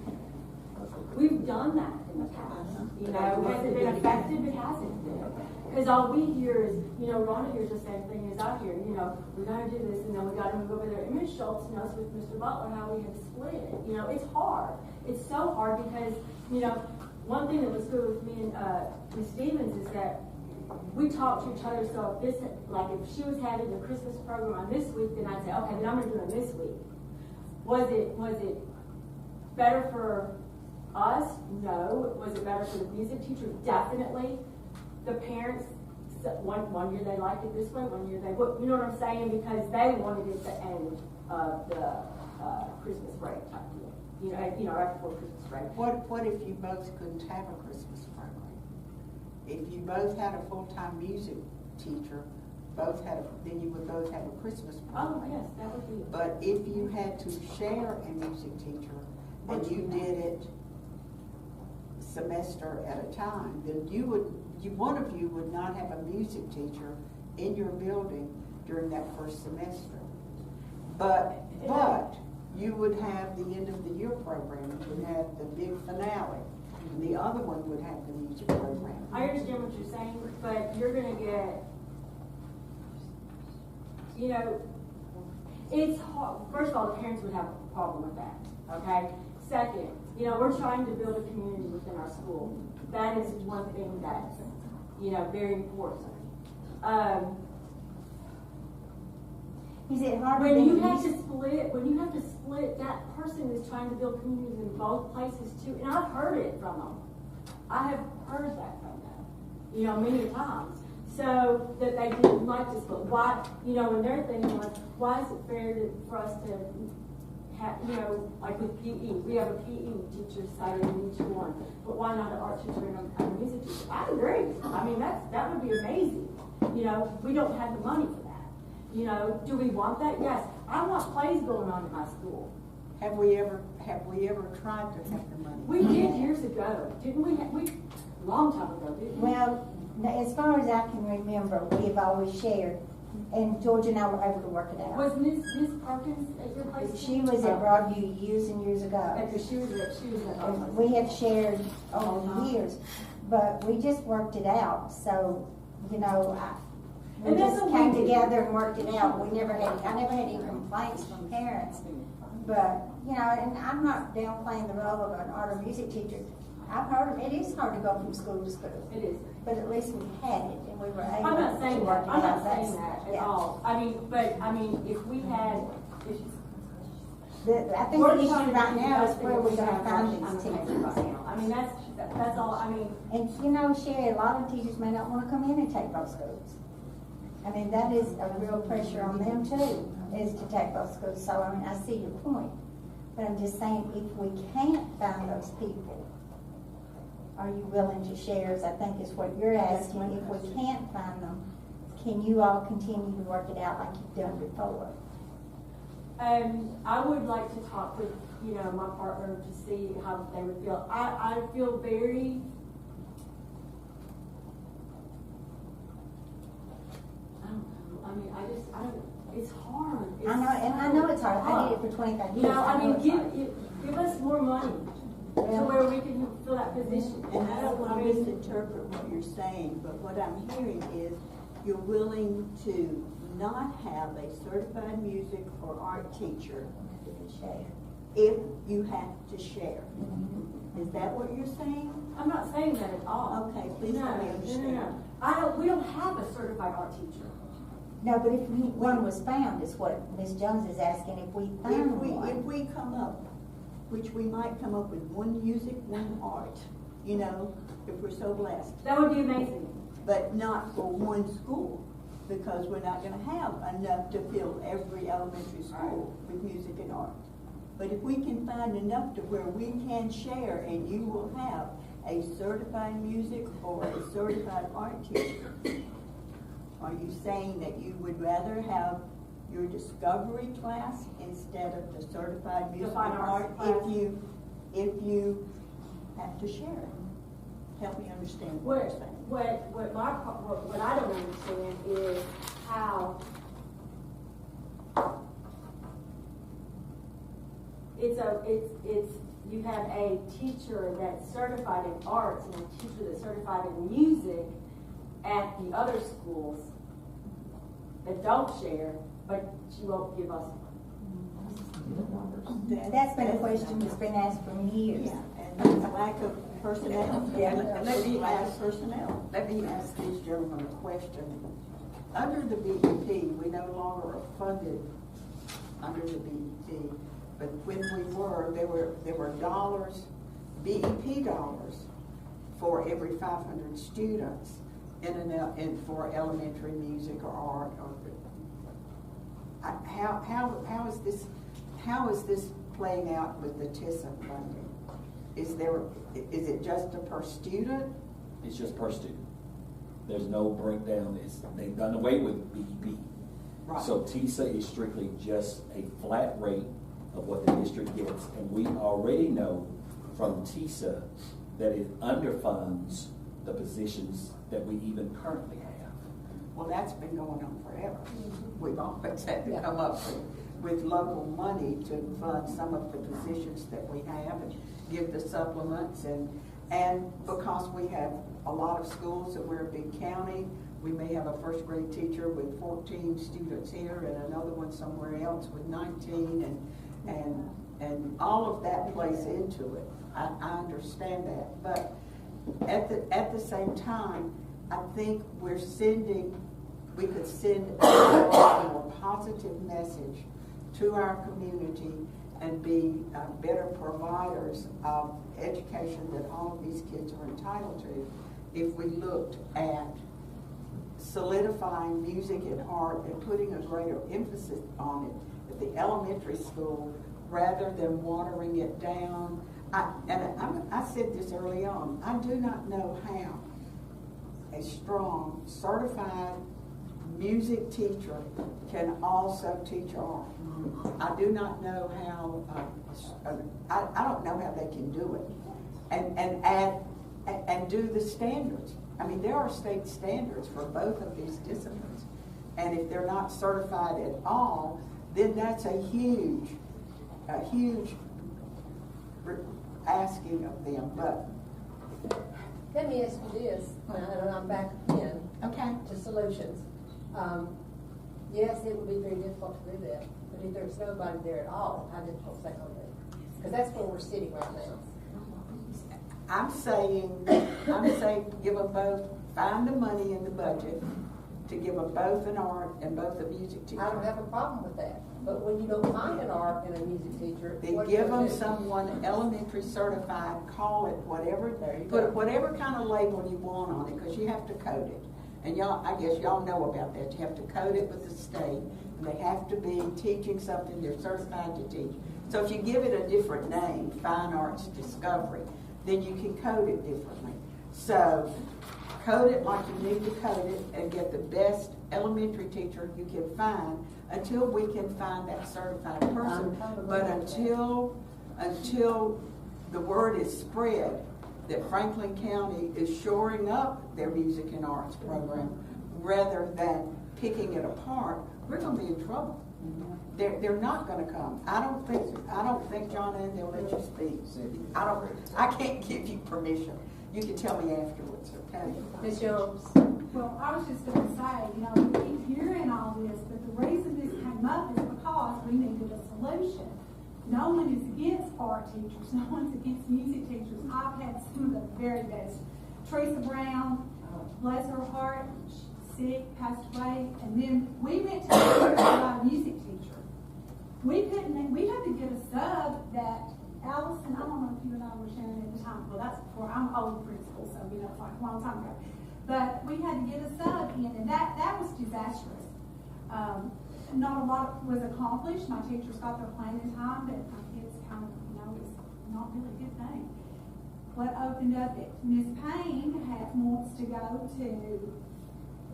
We've done that in the past. Has it been effective? It hasn't been. Because all we hear is, Rhonda hears the same thing as I hear. We got to do this, and then we got to move over there. And Ms. Schultz knows with Mr. Butler how we have split it. It's hard. It's so hard because, one thing that was good with me and Ms. Stevens is that we talk to each other. So if she was having the Christmas program on this week, then I'd say, okay, then I'm going to do it this week. Was it better for us? No. Was it better for the music teachers? Definitely. The parents, one year they liked it this way, one year they would. You know what I'm saying? Because they wanted it to end of the Christmas break type deal. Right before Christmas break. What if you both couldn't have a Christmas program? If you both had a full-time music teacher, then you would both have a Christmas program. Oh yes, that would be. But if you had to share a music teacher and you did it semester at a time, then one of you would not have a music teacher in your building during that first semester. But you would have the end of the year program, you would have the big finale, and the other one would have the music program. I understand what you're saying, but you're going to get, it's hard. First of all, the parents would have a problem with that, okay? Second, we're trying to build a community within our school. That is one thing that's, very important. Is it hard when you have to split, that person is trying to build communities in both places too. And I've heard it from them. I have heard that from them, many times. So that they didn't like to split. Why, and their thing was, why is it fair for us to have, like with PE, we have a PE teacher cited in each one, but why not an art teacher and a music teacher? I agree. That would be amazing. We don't have the money for that. Do we want that? Yes. I want plays going on in my school. Have we ever tried to have the money? We did years ago, didn't we? Long time ago, didn't we? Well, as far as I can remember, we have always shared, and George and I were able to work it out. Was Miss Perkins at your place? She was at Broadview years and years ago. Because she was at We have shared over the years, but we just worked it out. So, we just came together and worked it out. I never had any complaints from parents. But, and I'm not downplaying the role of an art or music teacher. I've heard it is hard to go from school to school. It is. But at least we had it and we were able I'm not to saying work that. it I'm out. not saying that at all. If we had, I think the issue right now is where we're going to find these teachers. That's all. And Sherry, a lot of teachers may not want to come in and take those schools. I mean, that is a real pressure on them too, is to take those schools. So, I mean, I see your point. But I'm just saying, if we can't find those people, are you willing to share, as I think is what you're asking, if we can't find them, can you all continue to work it out like you've done before? I would like to talk with, my partner to see how they would feel. I feel very, I don't know. I mean, I don't, it's hard. I know it's hard. I did it for 25 years. I mean, give us more money to where we can fill that position. And I don't want to misinterpret what you're saying, but what I'm hearing is you're willing to not have a certified music or art teacher if you have to share. Is that what you're saying? I'm not saying that at all. Okay, please let me understand. We don't have a certified art teacher. No, but if one was found, is what Ms. Jones is asking. If we found one. If we come up, which we might come up with one music, one art, if we're so blessed. That would be amazing. But not for one school, because we're not going to have enough to fill every elementary school with music and art. But if we can find enough to where we can share, and you will have a certified music or a certified art teacher, are you saying that you would rather have your discovery class instead of the certified music and art if you have to share it? Help me understand what you're saying. What I don't understand is how it's you have a teacher that's certified in arts and a teacher that's certified in music at the other schools that don't share, but she won't give us one. That's been a question that's been asked for years. Yeah, and lack of personnel. And let me ask personnel. Let me ask these gentlemen a question. Under the BEP, we no longer are funded under the BEP, but when we were, there were dollars, BEP dollars, for every 500 students for elementary music or art. How is this playing out with the TISA funding? Is it just a per student? It's just per student. There's no breakdown. They've done away with BEP. Right. So TISA is strictly just a flat rate of what the district gets. And we already know from TISA that it underfunds the positions that we even currently have. Well, that's been going on forever. We've always had to come up with local money to fund some of the positions that we have and give the supplements, and because we have a lot of schools and we're a big county, we may have a first grade teacher with 14 students here and another one somewhere else with 19, and all of that plays into it. I understand that, but at the same time, I think we could send a more positive message to our community and be better providers of education that all of these kids are entitled to if we looked at solidifying music and art and putting a greater emphasis on it at the elementary school rather than watering it down. I said this early on, I do not know how a strong, certified music teacher can also teach art. I do not know how, I don't know how they can do it. And do the standards. I mean, there are state standards for both of these disciplines. And if they're not certified at all, then that's a huge asking of them. But let me ask you this, and I'm back in to solutions. Yes, it would be very difficult to do that, but if there's nobody there at all, how difficult is that going to be? Because that's where we're sitting right now. I'm saying give them both, find the money in the budget to give them both an art and both a music teacher. I don't have a problem with that, but when you don't find an art and a music teacher, then give them someone elementary certified, call it whatever, put whatever kind of label you want on it, because you have to code it. And y'all, I guess y'all know about that. You have to code it with the state, and they have to be teaching something they're certified to teach. So if you give it a different name, Fine Arts Discovery, then you can code it differently. So code it like you need to code it and get the best elementary teacher you can find until we can find that certified person. But until the word is spread that Franklin County is shoring up their music and arts program rather than picking it apart, we're going to be in trouble. They're not going to come. I don't think, John, and they'll let you speak. I can't give you permission. You can tell me afterwards, okay? Ms. Jones? Well, I was just going to say, we keep hearing all this, but the reason this came up is because we needed a solution. No one is against art teachers. No one's against music teachers. I've had some of the very best. Teresa Brown, bless her heart, sick, passed away, and then we went to a music teacher. We had to get a sub that Allison, I don't know if you and I were sharing at the time. Well, that's before I'm old principal, so it's like a long time ago. But we had to get a sub in, and that was disastrous. Not a lot was accomplished. My teachers got their plan in time, but my kids kind of, it's not really a good thing. What opened up it, Miss Payne wants to go to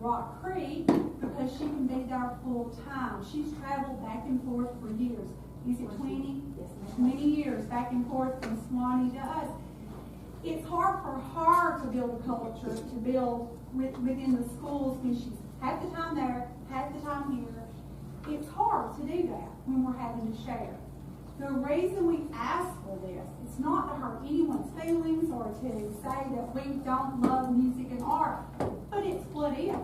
Rock Creek because she can be there full time. She's traveled back and forth for years. Is it 20? Yes, 20 years back and forth from Swanee to us. It's hard for her to build a culture, to build within the schools when she's half the time there, half the time here. It's hard to do that when we're having to share. The reason we ask for this, it's not to hurt anyone's feelings or to say that we don't love music and art, but it's what if.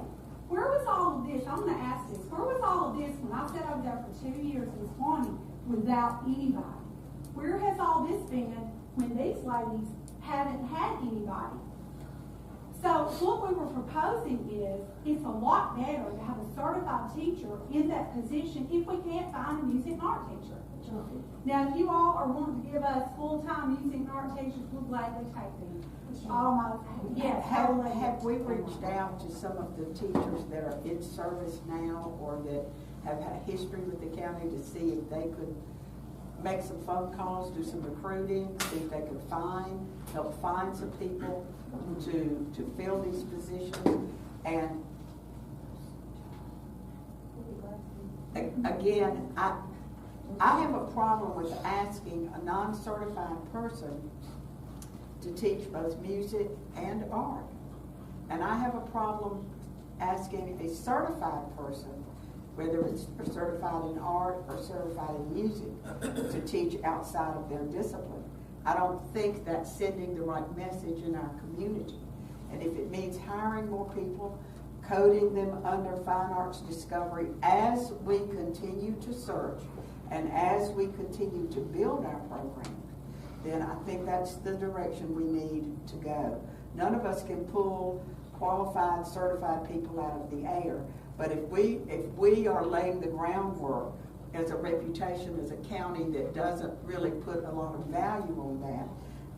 Where was all of this? I'm going to ask this. Where was all of this when I sat over there for 2 years in Swanee without anybody? Where has all this been when these ladies haven't had anybody? So what we were proposing is it's a lot better to have a certified teacher in that position if we can't find a music and art teacher. Now, if you all are wanting to give us full-time music and art teachers, we'll gladly take them. Yes. Have we reached out to some of the teachers that are in service now or that have had history with the county to see if they could make some phone calls, do some recruiting, see if they could help find some people to fill these positions? And again, I have a problem with asking a non-certified person to teach both music and art. And I have a problem asking a certified person, whether it's certified in art or certified in music, to teach outside of their discipline. I don't think that's sending the right message in our community. And if it means hiring more people, coding them under Fine Arts Discovery as we continue to search and as we continue to build our program, then I think that's the direction we need to go. None of us can pull qualified, certified people out of the air. But if we are laying the groundwork as a reputation as a county that doesn't really put a lot of value on that,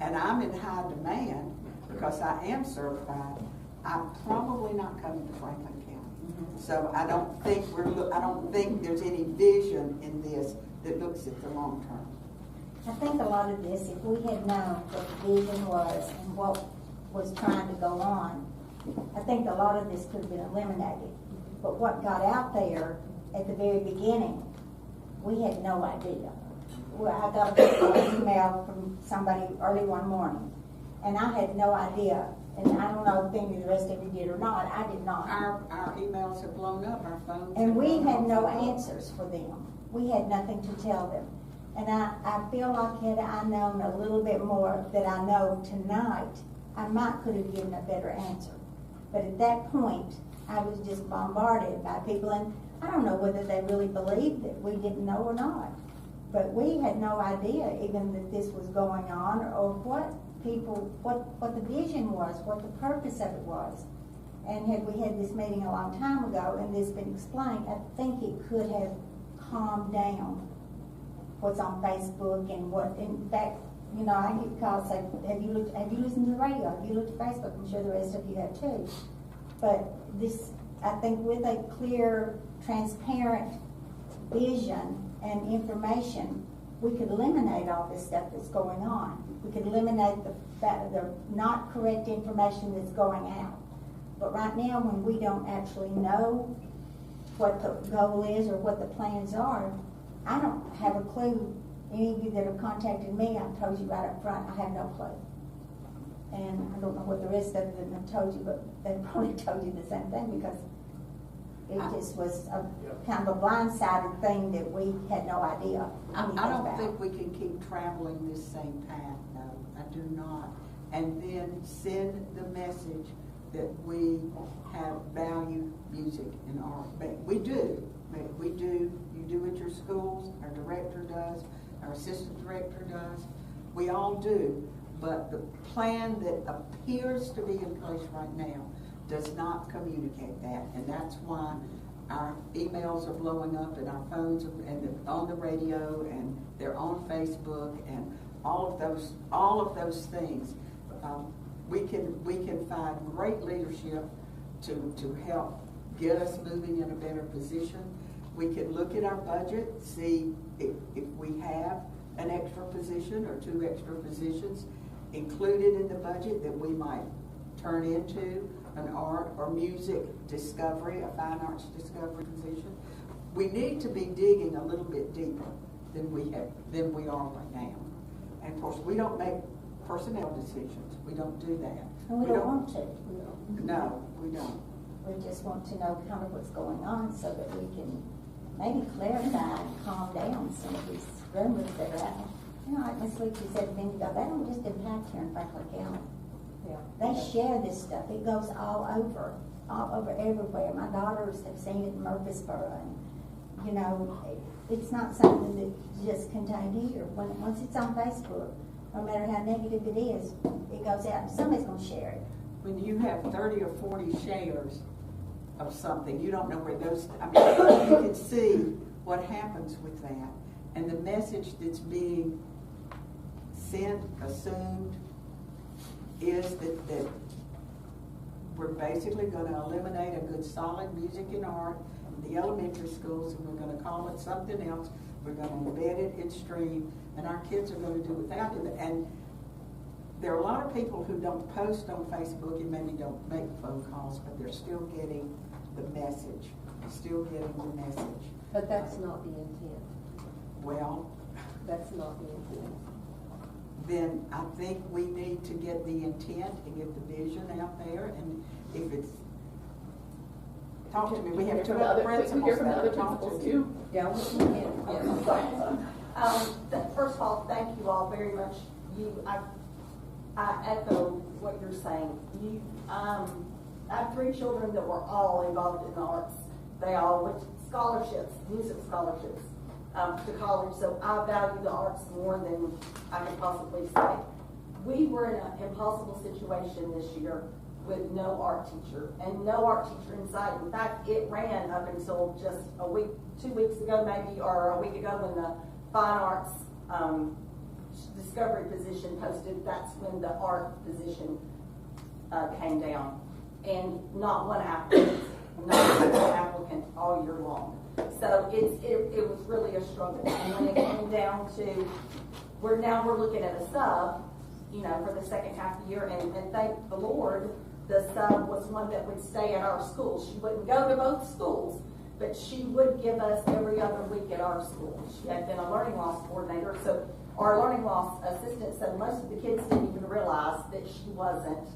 and I'm in high demand because I am certified, I'm probably not coming to Franklin County. So I don't think there's any vision in this that looks at the long term. I think a lot of this, if we had known what the vision was and what was trying to go on, I think a lot of this could have been eliminated. But what got out there at the very beginning, we had no idea. Well, I got an email from somebody early one morning, and I had no idea. And I don't know if any of the rest of you did or not. I did not. Our emails have blown up, our phones. And we had no answers for them. We had nothing to tell them. And I feel like had I known a little bit more that I know tonight, I could have given a better answer. But at that point, I was just bombarded by people, and I don't know whether they really believed that we didn't know or not. But we had no idea even that this was going on or what the vision was, what the purpose of it was. And had we had this meeting a long time ago and this been explained, I think it could have calmed down what's on Facebook and what, in fact, I get calls say, have you listened to the radio? Have you looked at Facebook? I'm sure the rest of you have too. But this, I think with a clear, transparent vision and information, we could eliminate all this stuff that's going on. We could eliminate the not correct information that's going out. But right now, when we don't actually know what the goal is or what the plans are, I don't have a clue. Any of you that have contacted me, I've told you right up front, I have no clue. And I don't know what the rest of them have told you, but they probably told you the same thing, because it just was a kind of a blindsided thing that we had no idea anything I don't about. think we can keep traveling this same path, no, I do not. And then send the message that we have value music and art. But we do, you do at your schools, our director does, our assistant director does, we all do. But the plan that appears to be in place right now does not communicate that, and that's why our emails are blowing up and our phones and they're on the radio and they're on Facebook and all of those things. We can find great leadership to help get us moving in a better position. We can look at our budget, see if we have an extra position or 2 extra positions included in the budget that we might turn into an art or music discovery, a fine arts discovery position. We need to be digging a little bit deeper than we are right now. And of course, we don't make personnel decisions. We don't do that. And we don't want to. No, we don't. We just want to know kind of what's going on so that we can maybe clarify and calm down some of these rumors that are out. You know, like Ms. Leachy said a minute ago, they don't just impact here in Franklin County. Yeah. They share this stuff. It goes all over everywhere. My daughters have seen it in Murfreesboro, and you know, it's not something that's just contained here. Once it's on Facebook, no matter how negative it is, it goes out and somebody's going to share it. When you have 30 or 40 shares of something, you don't know where those, I mean, you can see what happens with that. And the message that's being sent, assumed, is that we're basically going to eliminate a good solid music and art in the elementary schools, and we're going to call it something else. We're going to embed it in stream, and our kids are going to do without it. And there are a lot of people who don't post on Facebook and maybe don't make phone calls, but they're still getting the message. They're still getting the message. But that's not the intent. Well, That's not the intent. then I think we need to get the intent and get the vision out there, and if it's, talk to me, we have two other principals. Hear from the that other we talk to. principals too. Yeah, First of all, thank you all very much. I echo what you're saying. I have 3 children that were all involved in the arts. They all went to scholarships, music scholarships, to college, so I value the arts more than I can possibly say. We were in an impossible situation this year with no art teacher, and no art teacher inside. In fact, it ran up until just a week, 2 weeks ago maybe, or a week ago when the fine arts discovery position posted. That's when the art position came down, and not one applicant, all year long. So it was really a struggle. And when it came down to, we're looking at a sub, for the second half of the year, and thank the Lord, the sub was one that would stay at our school. She wouldn't go to both schools, but she would give us every other week at our school. She had been a learning loss coordinator, so our learning loss assistant said most of the kids didn't even realize that she wasn't,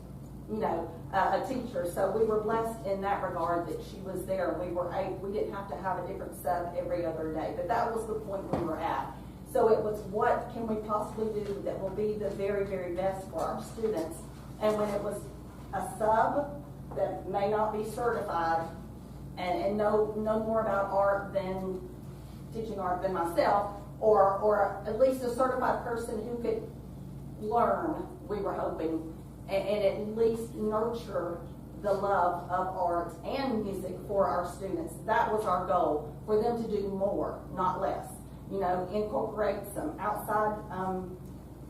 a teacher. So we were blessed in that regard that she was there. We didn't have to have a different sub every other day, but that was the point we were at. So it was, what can we possibly do that will be the very, very best for our students? And when it was a sub that may not be certified and know more about art than teaching art than myself, or at least a certified person who could learn, we were hoping, and at least nurture the love of art and music for our students. That was our goal, for them to do more, not less. Incorporate some outside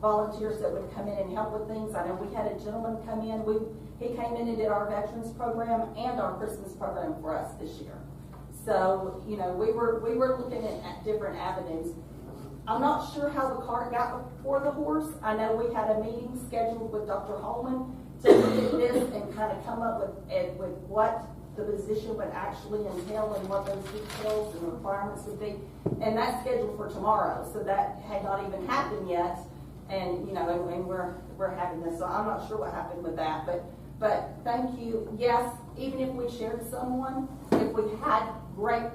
volunteers that would come in and help with things. I know we had a gentleman come in, he came in and did our veterans program and our Christmas program for us this year. So, you know, we were looking at different avenues. I'm not sure how the cart got before the horse. I know we had a meeting scheduled with Dr. Holman to look at this and kind of come up with what the position would actually entail and what those details and requirements would be. And that's scheduled for tomorrow, so that had not even happened yet. And, you know, and we're having this, so I'm not sure what happened with that. But thank you. Yes, even if we shared someone, if we had great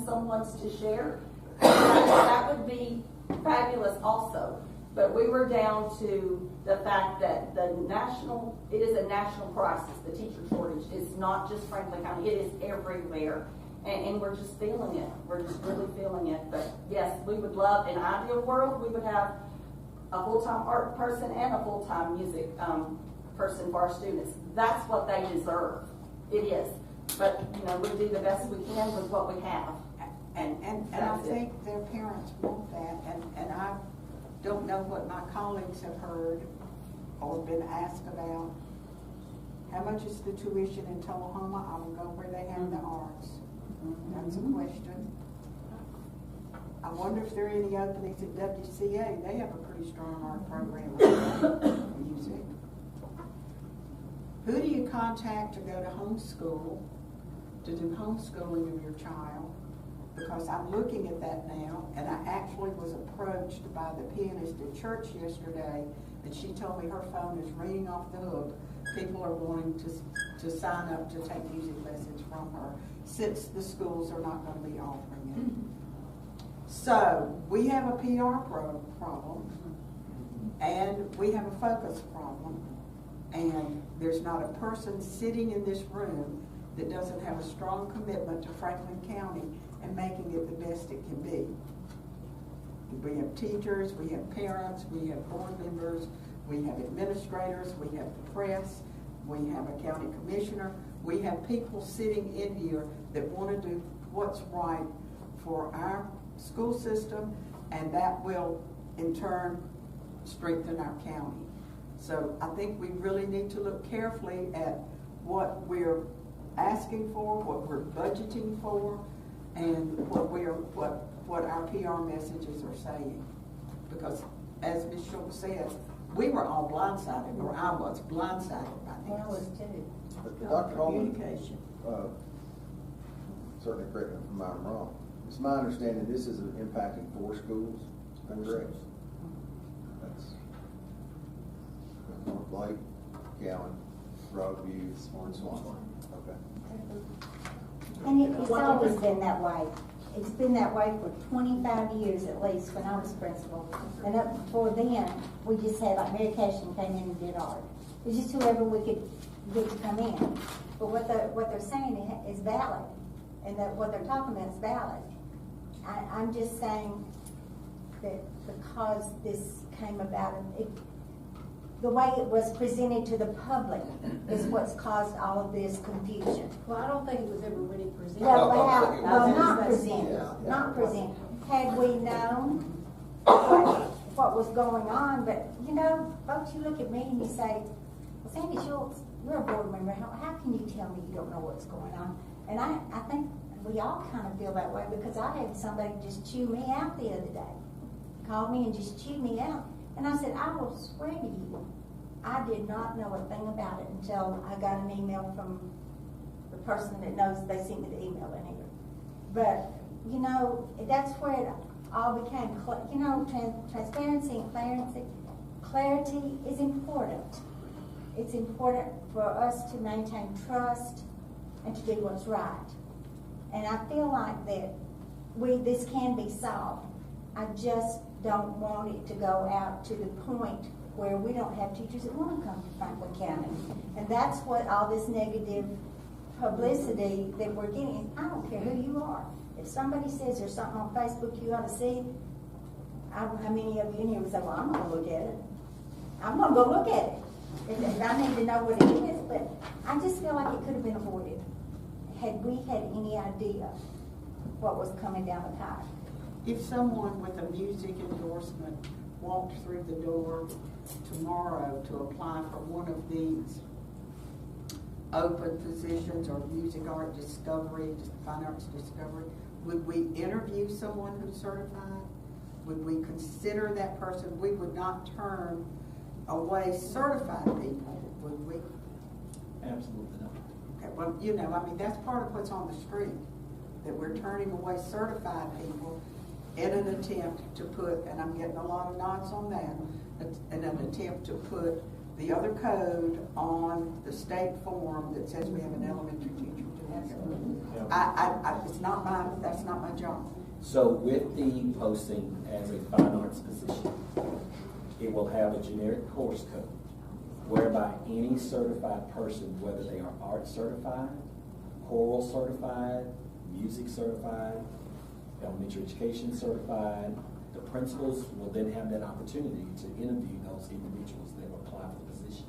someone's to share, that would be fabulous also. But we were down to the fact that it is a national crisis, the teacher shortage. It's not just Franklin County, it is everywhere. And we're just feeling it. We're just really feeling it. But yes, we would love, in an ideal world, we would have a full-time art person and a full-time music person for our students. That's what they deserve. It is. But, you know, we do the best we can with what we have. And I think their parents want that, and I don't know what my colleagues have heard or been asked about. How much is the tuition in Tullahoma? I will go where they have the arts. That's a question. I wonder if there are any openings at WCA. They have a pretty strong art program with music. Who do you contact to go to homeschool, to do homeschooling of your child? Because I'm looking at that now, and I actually was approached by the pianist at church yesterday, and she told me her phone is ringing off the hook. People are wanting to sign up to take music lessons from her, since the schools are not going to be offering it. So we have a PR problem, and we have a focus problem, and there's not a person sitting in this room that doesn't have a strong commitment to Franklin County and making it the best it can be. We have teachers, we have parents, we have board members, we have administrators, we have the press, we have a county commissioner, we have people sitting in here that want to do what's right for our school system, and that will in turn strengthen our county. So I think we really need to look carefully at what we're asking for, what we're budgeting for, and what our PR messages are saying. Because as Ms. Schultz said, we were all blindsided, or I was blindsided by this. I was too. But Dr. Holman, Communication. certainly correct me if I'm wrong. It's my understanding this is impacting 4 schools. Is that correct? That's North Lake, Cowan, Broadview, and Swan. Okay. And it's always been that way. It's been that way for 25 years at least when I was principal. And up before then, we just had, like Mary Cashin came in and did art. It was just whoever we could get to come in. But what they're saying is valid. And that what they're talking about is valid. I'm just saying that because this came about, the way it was presented to the public is what's caused all of this confusion. Well, I don't think it was ever really presented. Well, No, not presented, Yeah. not presented. Had we known what was going on, but you know, folks, you look at me and you say, well, Sandy Schultz, you're a board member, how can you tell me you don't know what's going on? And I think we all kind of feel that way, because I had somebody just chew me out the other day. Called me and just chewed me out. And I said, I will swear to you, I did not know a thing about it until I got an email from the person that knows they sent me the email in here. But, you know, that's where it all became, you know, transparency and clarity. Clarity is important. It's important for us to maintain trust and to do what's right. And I feel like that this can be solved. I just don't want it to go out to the point where we don't have teachers that want to come to Franklin County. And that's what all this negative publicity that we're getting. I don't care who you are. If somebody says there's something on Facebook you ought to see, how many of you in here would say, well, I'm going to look at it. I'm going to go look at it. If I need to know what it is, but I just feel like it could have been avoided had we had any idea what was coming down the pipe. If someone with a music endorsement walked through the door tomorrow to apply for one of these open positions or music art discovery, fine arts discovery, would we interview someone who's certified? Would we consider that person? We would not turn away certified people, would we? Absolutely not. Okay, well, you know, I mean, that's part of what's on the screen, that we're turning away certified people in an attempt to put, and I'm getting a lot of nods on that, in an attempt to put the other code on the state form that says we have an elementary teacher doing it. It's not that's not my job. So with the posting as a fine arts position, it will have a generic course code whereby any certified person, whether they are art certified, choral certified, music certified, elementary education certified, the principals will then have that opportunity to interview those individuals that will apply for the position.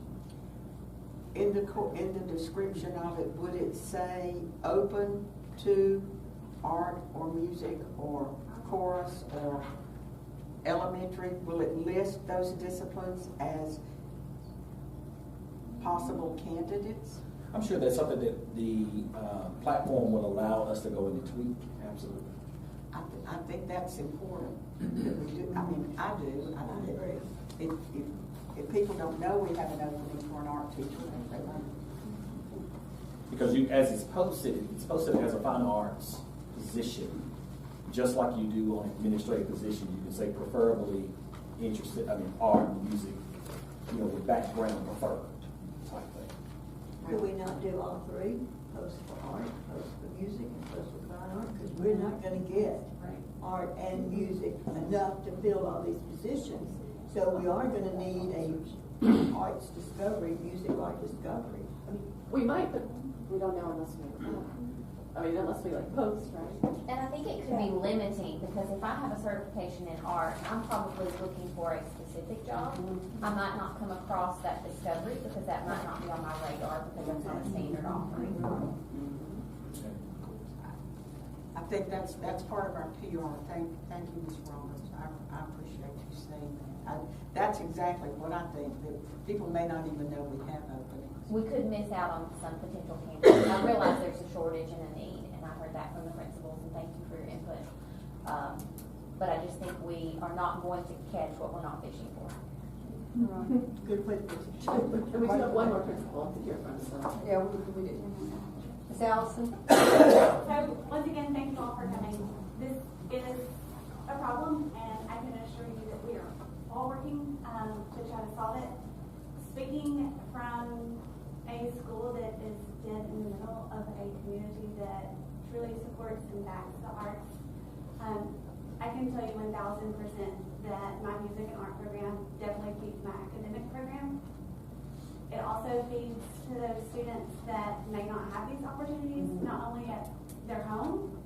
In the description of it, would it say open to art or music or chorus or elementary? Will it list those disciplines as possible candidates? I'm sure that's something that the platform will allow us to go in and tweak. Absolutely. I think that's important that we do. I mean, I do. I agree. If people don't know we have an opening for an art teacher, they won't. Because as it's posted as a fine arts position, just like you do on an administrative position. You can say preferably interested, art, music, with background preferred type thing. Could we not do all three? Post for art, post for music, and post for fine art? Because we're not going to get art and music enough to fill all these positions. So we are going to need a arts discovery, music art discovery. We might, but we don't know unless we unless we post, right? And I think it could be limiting, because if I have a certification in art, I'm probably looking for a specific job. I might not come across that discovery because that might not be on my radar because that's not a standard offering. I think that's part of our PR. Thank you, Ms. Roberts. I appreciate you saying that. That's exactly what I think, that people may not even know we have openings. We could miss out on some potential candidates. I realize there's a shortage and a need, and I heard that from the principals, and thank you for your input. But I just think we are not going to catch what we're not fishing for. Good way to put it. And we still have one more principal to hear from, so. Yeah, we did. Ms. Allison? So, once again, thank you all for coming. This is a problem, and I can assure you that we are all working to try to solve it. Speaking from a school that is dead in the middle of a community that truly supports and backs the arts, I can tell you 1000% that my music and art program definitely feeds my academic program. It also feeds to those students that may not have these opportunities, not only at their home,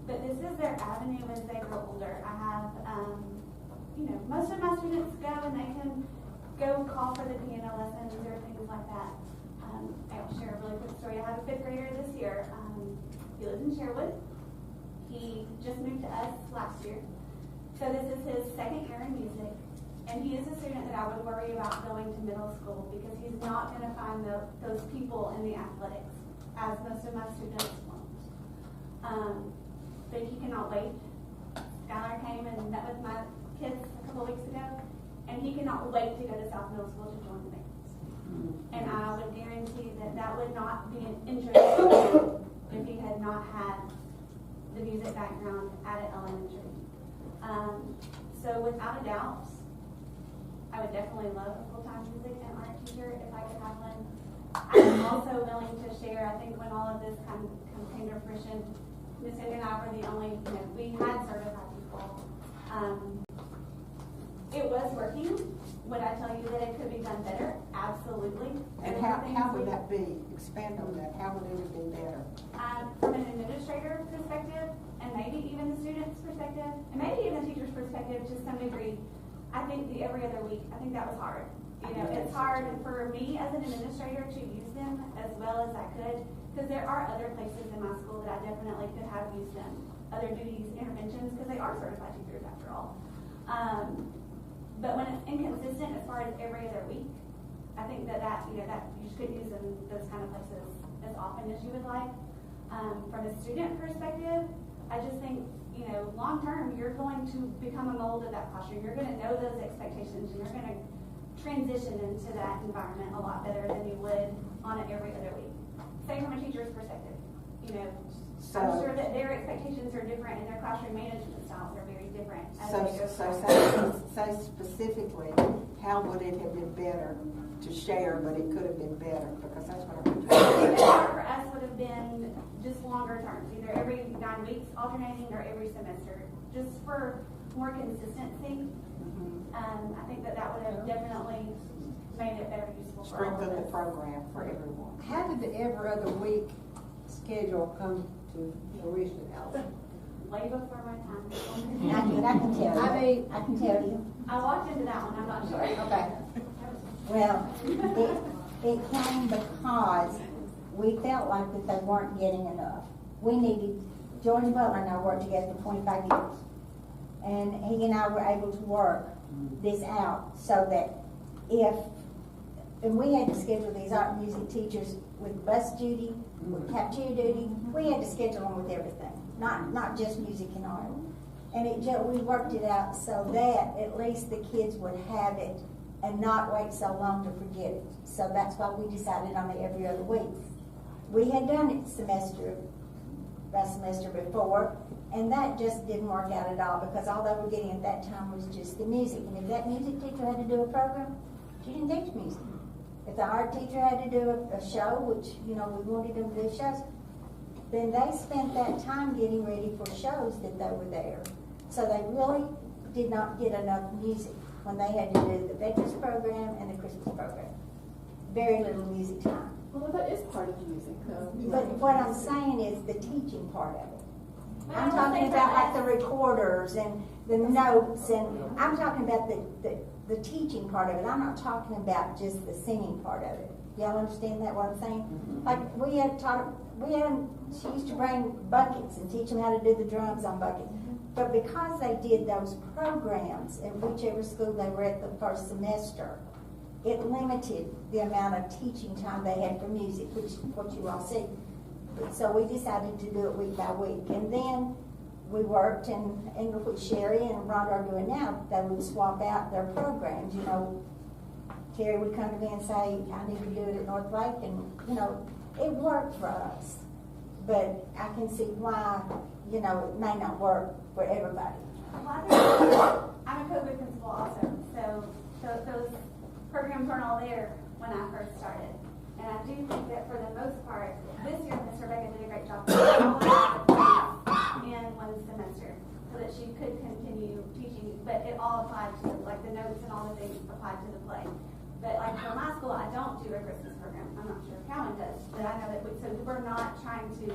but this is their avenue as they grow older. I have, most of my students go and they can go call for the piano lessons or things like that. I'll share a really quick story. I have a 5th grader this year. He lives in Sherwood. He just moved to us last year. So this is his 2nd year in music. And he is a student that I would worry about going to middle school because he's not going to find those people in the athletics, as most of my students won't. But he cannot wait. Skylar came and met with my kids a couple weeks ago, and he cannot wait to go to South Middle School to join the bands. And I would guarantee that would not be an interest if he had not had the music background at an elementary. So without a doubt, I would definitely love a full-time music and art teacher if I could have one. I'm also willing to share, I think when all of this kind of came to fruition, Ms. Cindy and I were the only, we had certified people. It was working. Would I tell you that it could be done better? Absolutely. And how would that be? Expand on that. How would it have been better? From an administrator perspective, and maybe even the student's perspective, and maybe even the teacher's perspective to some degree, I think the every other week, I think that was hard. It's hard for me as an administrator to use them as well as I could, because there are other places in my school that I definitely could have used them. Other duties, interventions, because they are certified teachers after all. But when it's inconsistent as far as every other week, I think that you just could use in those kind of places as often as you would like. From a student perspective, I just think, long term, you're going to become a mold of that classroom. You're going to know those expectations, and you're going to transition into that environment a lot better than you would on it every other week. Same from a teacher's perspective. I'm sure that their expectations are different, and their classroom management styles are very different. Say specifically, how would it have been better to share, but it could have been better, because that's what I'm better for us would have been just longer terms, either every 9 weeks alternating or every semester, just for more consistency. I think that would have definitely made it better useful for all of us. Strengthen the program for everyone. How did the every other week schedule come to fruition, Allison? Way before my time. I can tell you. I can tell you. I walked into that one, I'm not sure. Okay. Well, it came because we felt like that they weren't getting enough. We needed, George Butler and I worked together for 25 years. And he and I were able to work this out so that and we had to schedule these art and music teachers with bus duty, with cafeteria duty. We had to schedule them with everything, not just music and art. And we worked it out so that at least the kids would have it and not wait so long to forget it. So that's why we decided on the every other week. We had done it semester by semester before, and that just didn't work out at all, because all they were getting at that time was just the music. And if that music teacher had to do a program, she didn't teach music. If the art teacher had to do a show, which, we wanted them to do shows, then they spent that time getting ready for shows that they were there. So they really did not get enough music when they had to do the Veterans Program and the Christmas Program. Very little music time. Well, that is part of music, though. But what I'm saying is the teaching part of it. I'm talking about like the recorders and the notes, and I'm talking about the teaching part of it. I'm not talking about just the singing part of it. Y'all understand that, what I'm saying? Like she used to bring buckets and teach them how to do the drums on buckets. But because they did those programs in whichever school they were at the first semester, it limited the amount of teaching time they had for music, which is what you all see. So we decided to do it week by week. And then we worked, and what Sherry and Rhonda are doing now, they would swap out their programs. Terry would come to me and say, I need to do it at North Lake, and, it worked for us. But I can see why, it may not work for everybody. Well, I'm a COVID principal also, so those programs weren't all there when I first started. And I do think that for the most part, this year Miss Rebecca did a great job in one semester so that she could continue teaching, but it all applied to, like, the notes and all the things applied to the play. But like for my school, I don't do a Christmas program. I'm not sure if Cowan does, but I know that we're not trying to give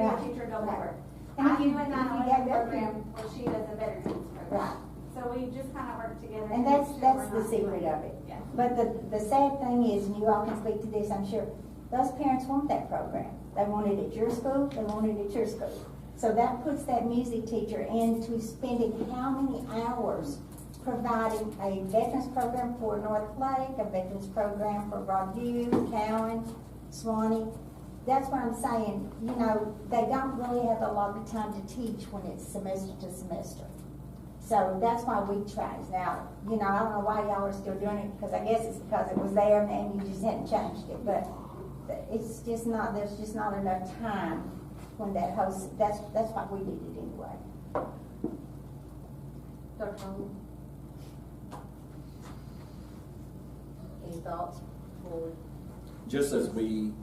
a teacher double work. I do a 9/11 program where she does a veterans program. Right. So we just kind of work together. And that's the secret of it. Yeah. But the sad thing is, and you all can speak to this, I'm sure, those parents want that program. They want it at your school, they want it at your school. So that puts that music teacher into spending how many hours providing a veterans program for North Lake, a veterans program for Broadview, Cowan, Swanee. That's what I'm saying. They don't really have a lot of time to teach when it's semester to semester. So that's why we tried. Now, I don't know why y'all are still doing it, because I guess it's because it was there and you just hadn't changed it. But it's just not, there's just not enough time when that host, that's why we did it anyway. Dr. Holman? Any thoughts forward? Just as we,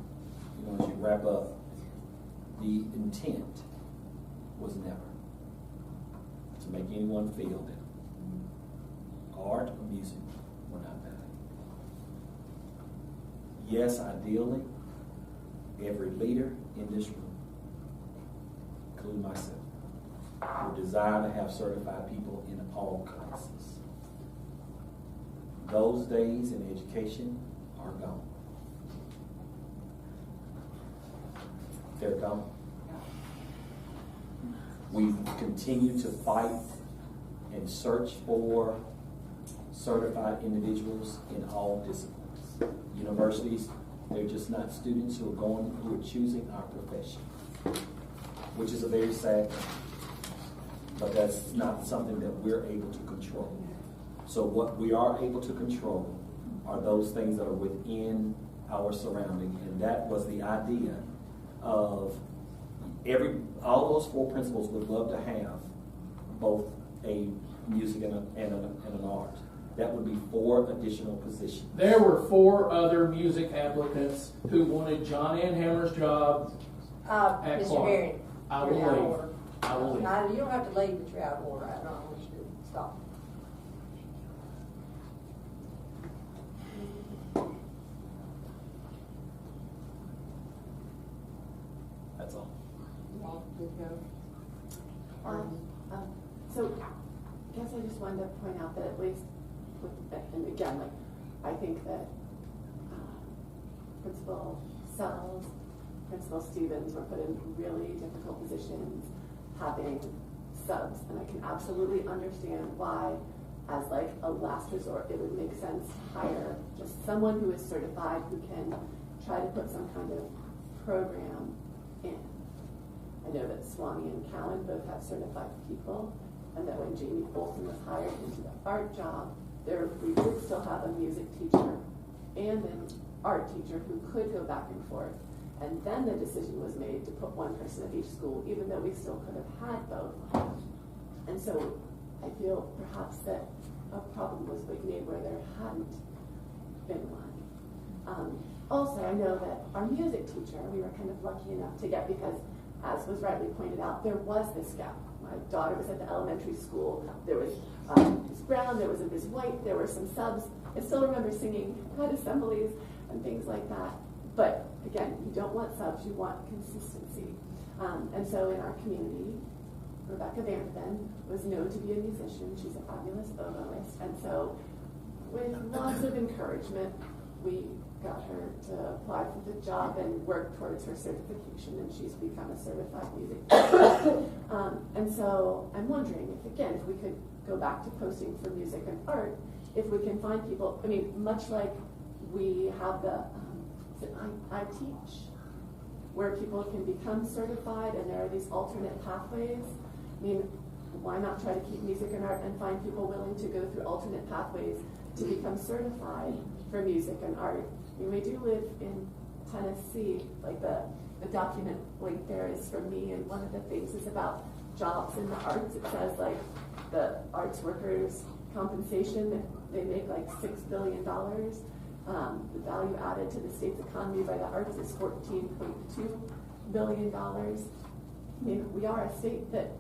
as you wrap up, the intent was never to make anyone feel that art or music were not valued. Yes, ideally, every leader in this room, including myself, would desire to have certified people in all classes. Those days in education are gone. They're gone. We continue to fight and search for certified individuals in all disciplines. Universities, they're just not students who are choosing our profession, which is a very sad thing. But that's not something that we're able to control. So what we are able to control are those things that are within our surrounding, and that was the idea of all those 4 principals would love to have both a music and an art. That would be 4 additional positions. There were 4 other music applicants who wanted John Ann Hammer's job at Mr. Clark. Marion, I will you're out of leave. order. I will leave. Now, you don't have to leave, but you're out of order. I don't want you to stop. That's all. Good to go. So, I guess I just wanted to point out that at least, and again, like, I think that Principal Sells, Principal Stevens were put in really difficult positions having subs, and I can absolutely understand why, as like a last resort, it would make sense to hire just someone who is certified who can try to put some kind of program in. I know that Swanee and Cowan both have certified people, and that when Jamie Olson was hired into the art job, we would still have a music teacher and an art teacher who could go back and forth. And then the decision was made to put 1 person at each school, even though we still could have had both. And so I feel perhaps that a problem was made where there hadn't been one. Also, I know that our music teacher, we were kind of lucky enough to get, because as was rightly pointed out, there was this gap. My daughter was at the elementary school. There was Ms. Brown, there was a Ms. White, there were some subs. I still remember singing at assemblies and things like that. But again, you don't want subs, you want consistency. And so in our community, Rebecca Vanderben was known to be a musician. She's a fabulous oboist. And so with lots of encouragement, we got her to apply for the job and work towards her certification, and she's become a certified music teacher. And so I'm wondering if, again, if we could go back to posting for music and art, if we can find people, I mean, much like we have the, I Teach, where people can become certified and there are these alternate pathways. I mean, why not try to keep music and art and find people willing to go through alternate pathways to become certified for music and art? I mean, we do live in Tennessee. Like the document link there is for me, and one of the things is about jobs in the arts. It says like the arts workers' compensation, they make like $6 billion. The value added to the state's economy by the arts is $14.2 billion. I mean, we are a state that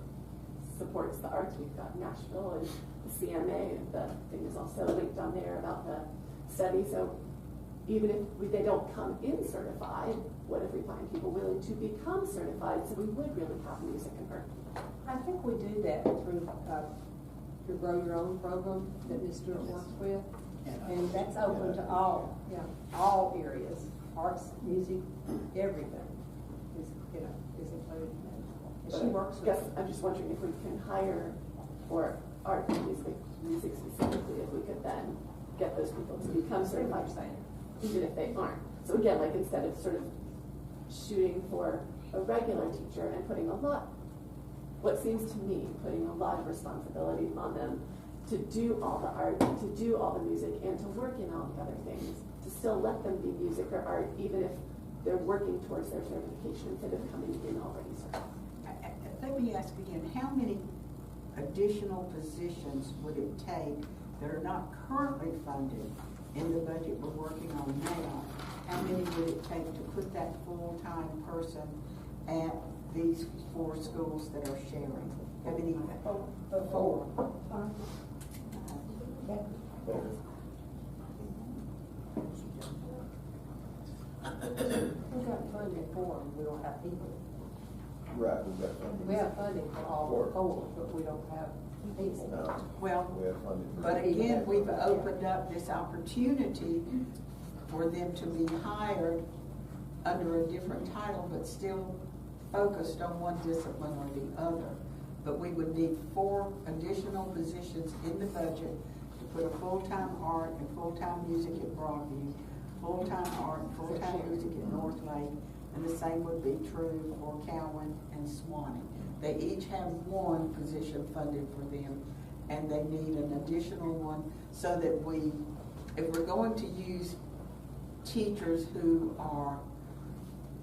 supports the arts. We've got Nashville and the CMA. The thing is also linked on there about the study. So even if they don't come in certified, what if we find people willing to become certified so we would really have music and art? I think we do that through your Grow Your Own program that Ms. Stewart works with. And that's open to all areas, arts, music, everything is included in that. And she works with. Yes, I'm just wondering if we can hire for art and music specifically, if we could then get those people to become certified, even if they aren't. So again, like instead of sort of shooting for a regular teacher and putting what seems to me, putting a lot of responsibility on them to do all the art, to do all the music, and to work in all the other things, to still let them be music or art, even if they're working towards their certification instead of coming in already certified. Let me ask again, how many additional positions would it take that are not currently funded in the budget we're working on now? How many would it take to put that full-time person at these 4 schools that are sharing? How many? 4. We've got funding for them, we don't have people. Right, we've got funding. We have funding for all 4, but we don't have people. No. Well, We have funding. but again, we've opened up this opportunity for them to be hired under a different title, but still focused on one discipline or the other. But we would need 4 additional positions in the budget to put a full-time art and full-time music at Broadview, full-time art and full-time music at North Lake, and the same would be true for Cowan and Swanee. They each have one position funded for them, and they need an additional one so that if we're going to use teachers who are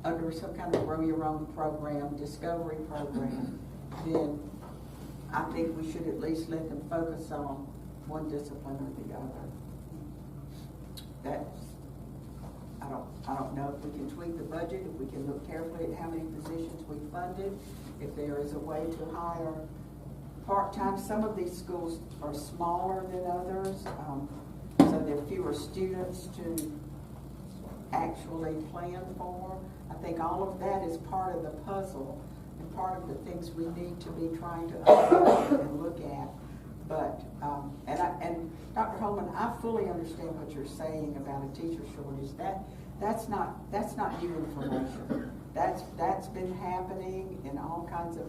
under some kind of grow your own program, discovery program, then I think we should at least let them focus on one discipline or the other. I don't know if we can tweak the budget, if we can look carefully at how many positions we funded, if there is a way to hire part-time. Some of these schools are smaller than others, so there are fewer students to actually plan for. I think all of that is part of the puzzle and part of the things we need to be trying to understand and look at. But, and Dr. Holman, I fully understand what you're saying about a teacher shortage. That's not new information. That's been happening in all kinds of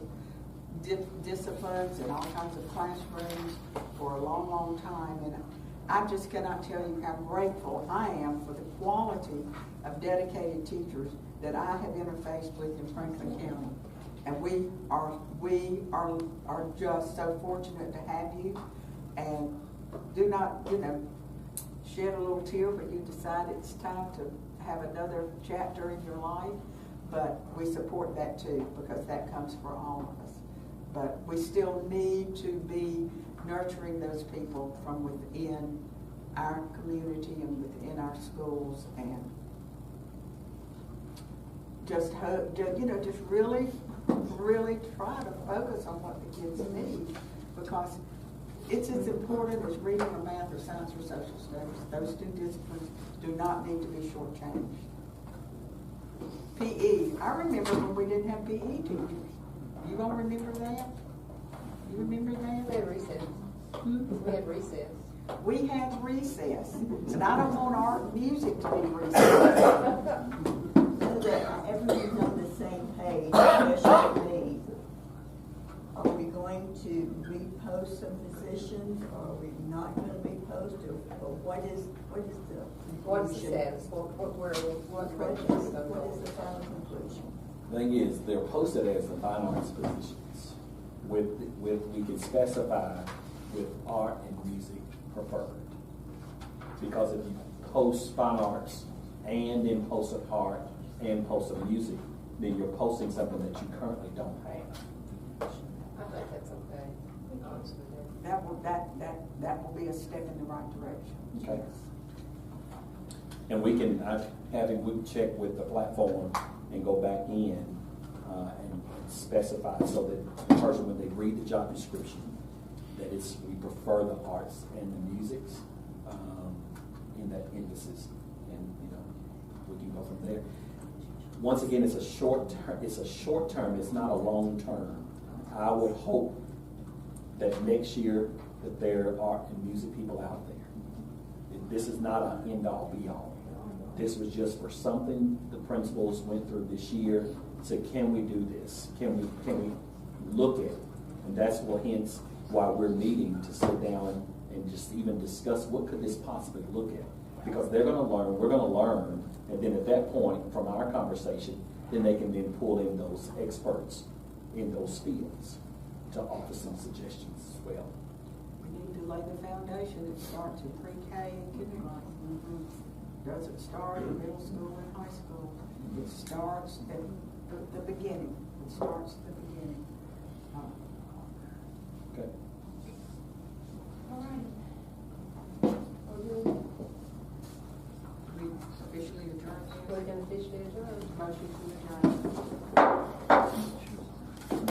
disciplines and all kinds of classrooms for a long, long time. And I just cannot tell you how grateful I am for the quality of dedicated teachers that I have interfaced with in Franklin County. And we are just so fortunate to have you. And do not, shed a little tear, but you decide it's time to have another chapter in your life. But we support that too, because that comes for all of us. But we still need to be nurturing those people from within our community and within our schools, and just hope, just really try to focus on what the kids need, because it's as important as reading or math or science or social studies. Those two disciplines do not need to be shortchanged. PE. I remember when we didn't have PE teachers. You gonna remember that? You remember that? We had recess. We had recess. We had recess, and I don't want art and music to be recess. So that everyone's on the same page, especially me. Are we going to repost some positions, or are we not going to repost, or what is the What's the conclusion? status? What is the final conclusion? The thing is, they're posted as the fine arts positions. We can specify with art and music preferred. Because if you post fine arts and then post art and post music, then you're posting something that you currently don't have. I think that's okay. To be honest with you. That will be a step in the right direction. Okay. And we can, we check with the platform and go back in and specify so that the person, when they read the job description, that we prefer the arts and the musics in that emphasis, and we can go from there. Once again, it's a short term. It's not a long term. I would hope that next year that there are art and music people out there. This is not an end all be all. This was just for something the principals went through this year. Said, can we do this? Can we look at it? And that's hence why we're meeting to sit down and just even discuss what could this possibly look at. Because they're going to learn, we're going to learn, and then at that point, from our conversation, then they can then pull in those experts in those fields to offer some suggestions as well. We need to lay the foundation. It starts in pre-K and kindergarten. Doesn't start in middle school and high school. It starts at the beginning. It starts at the beginning. Okay. All right. We officially adjourn. We're going to officially adjourn. Motion to adjourn.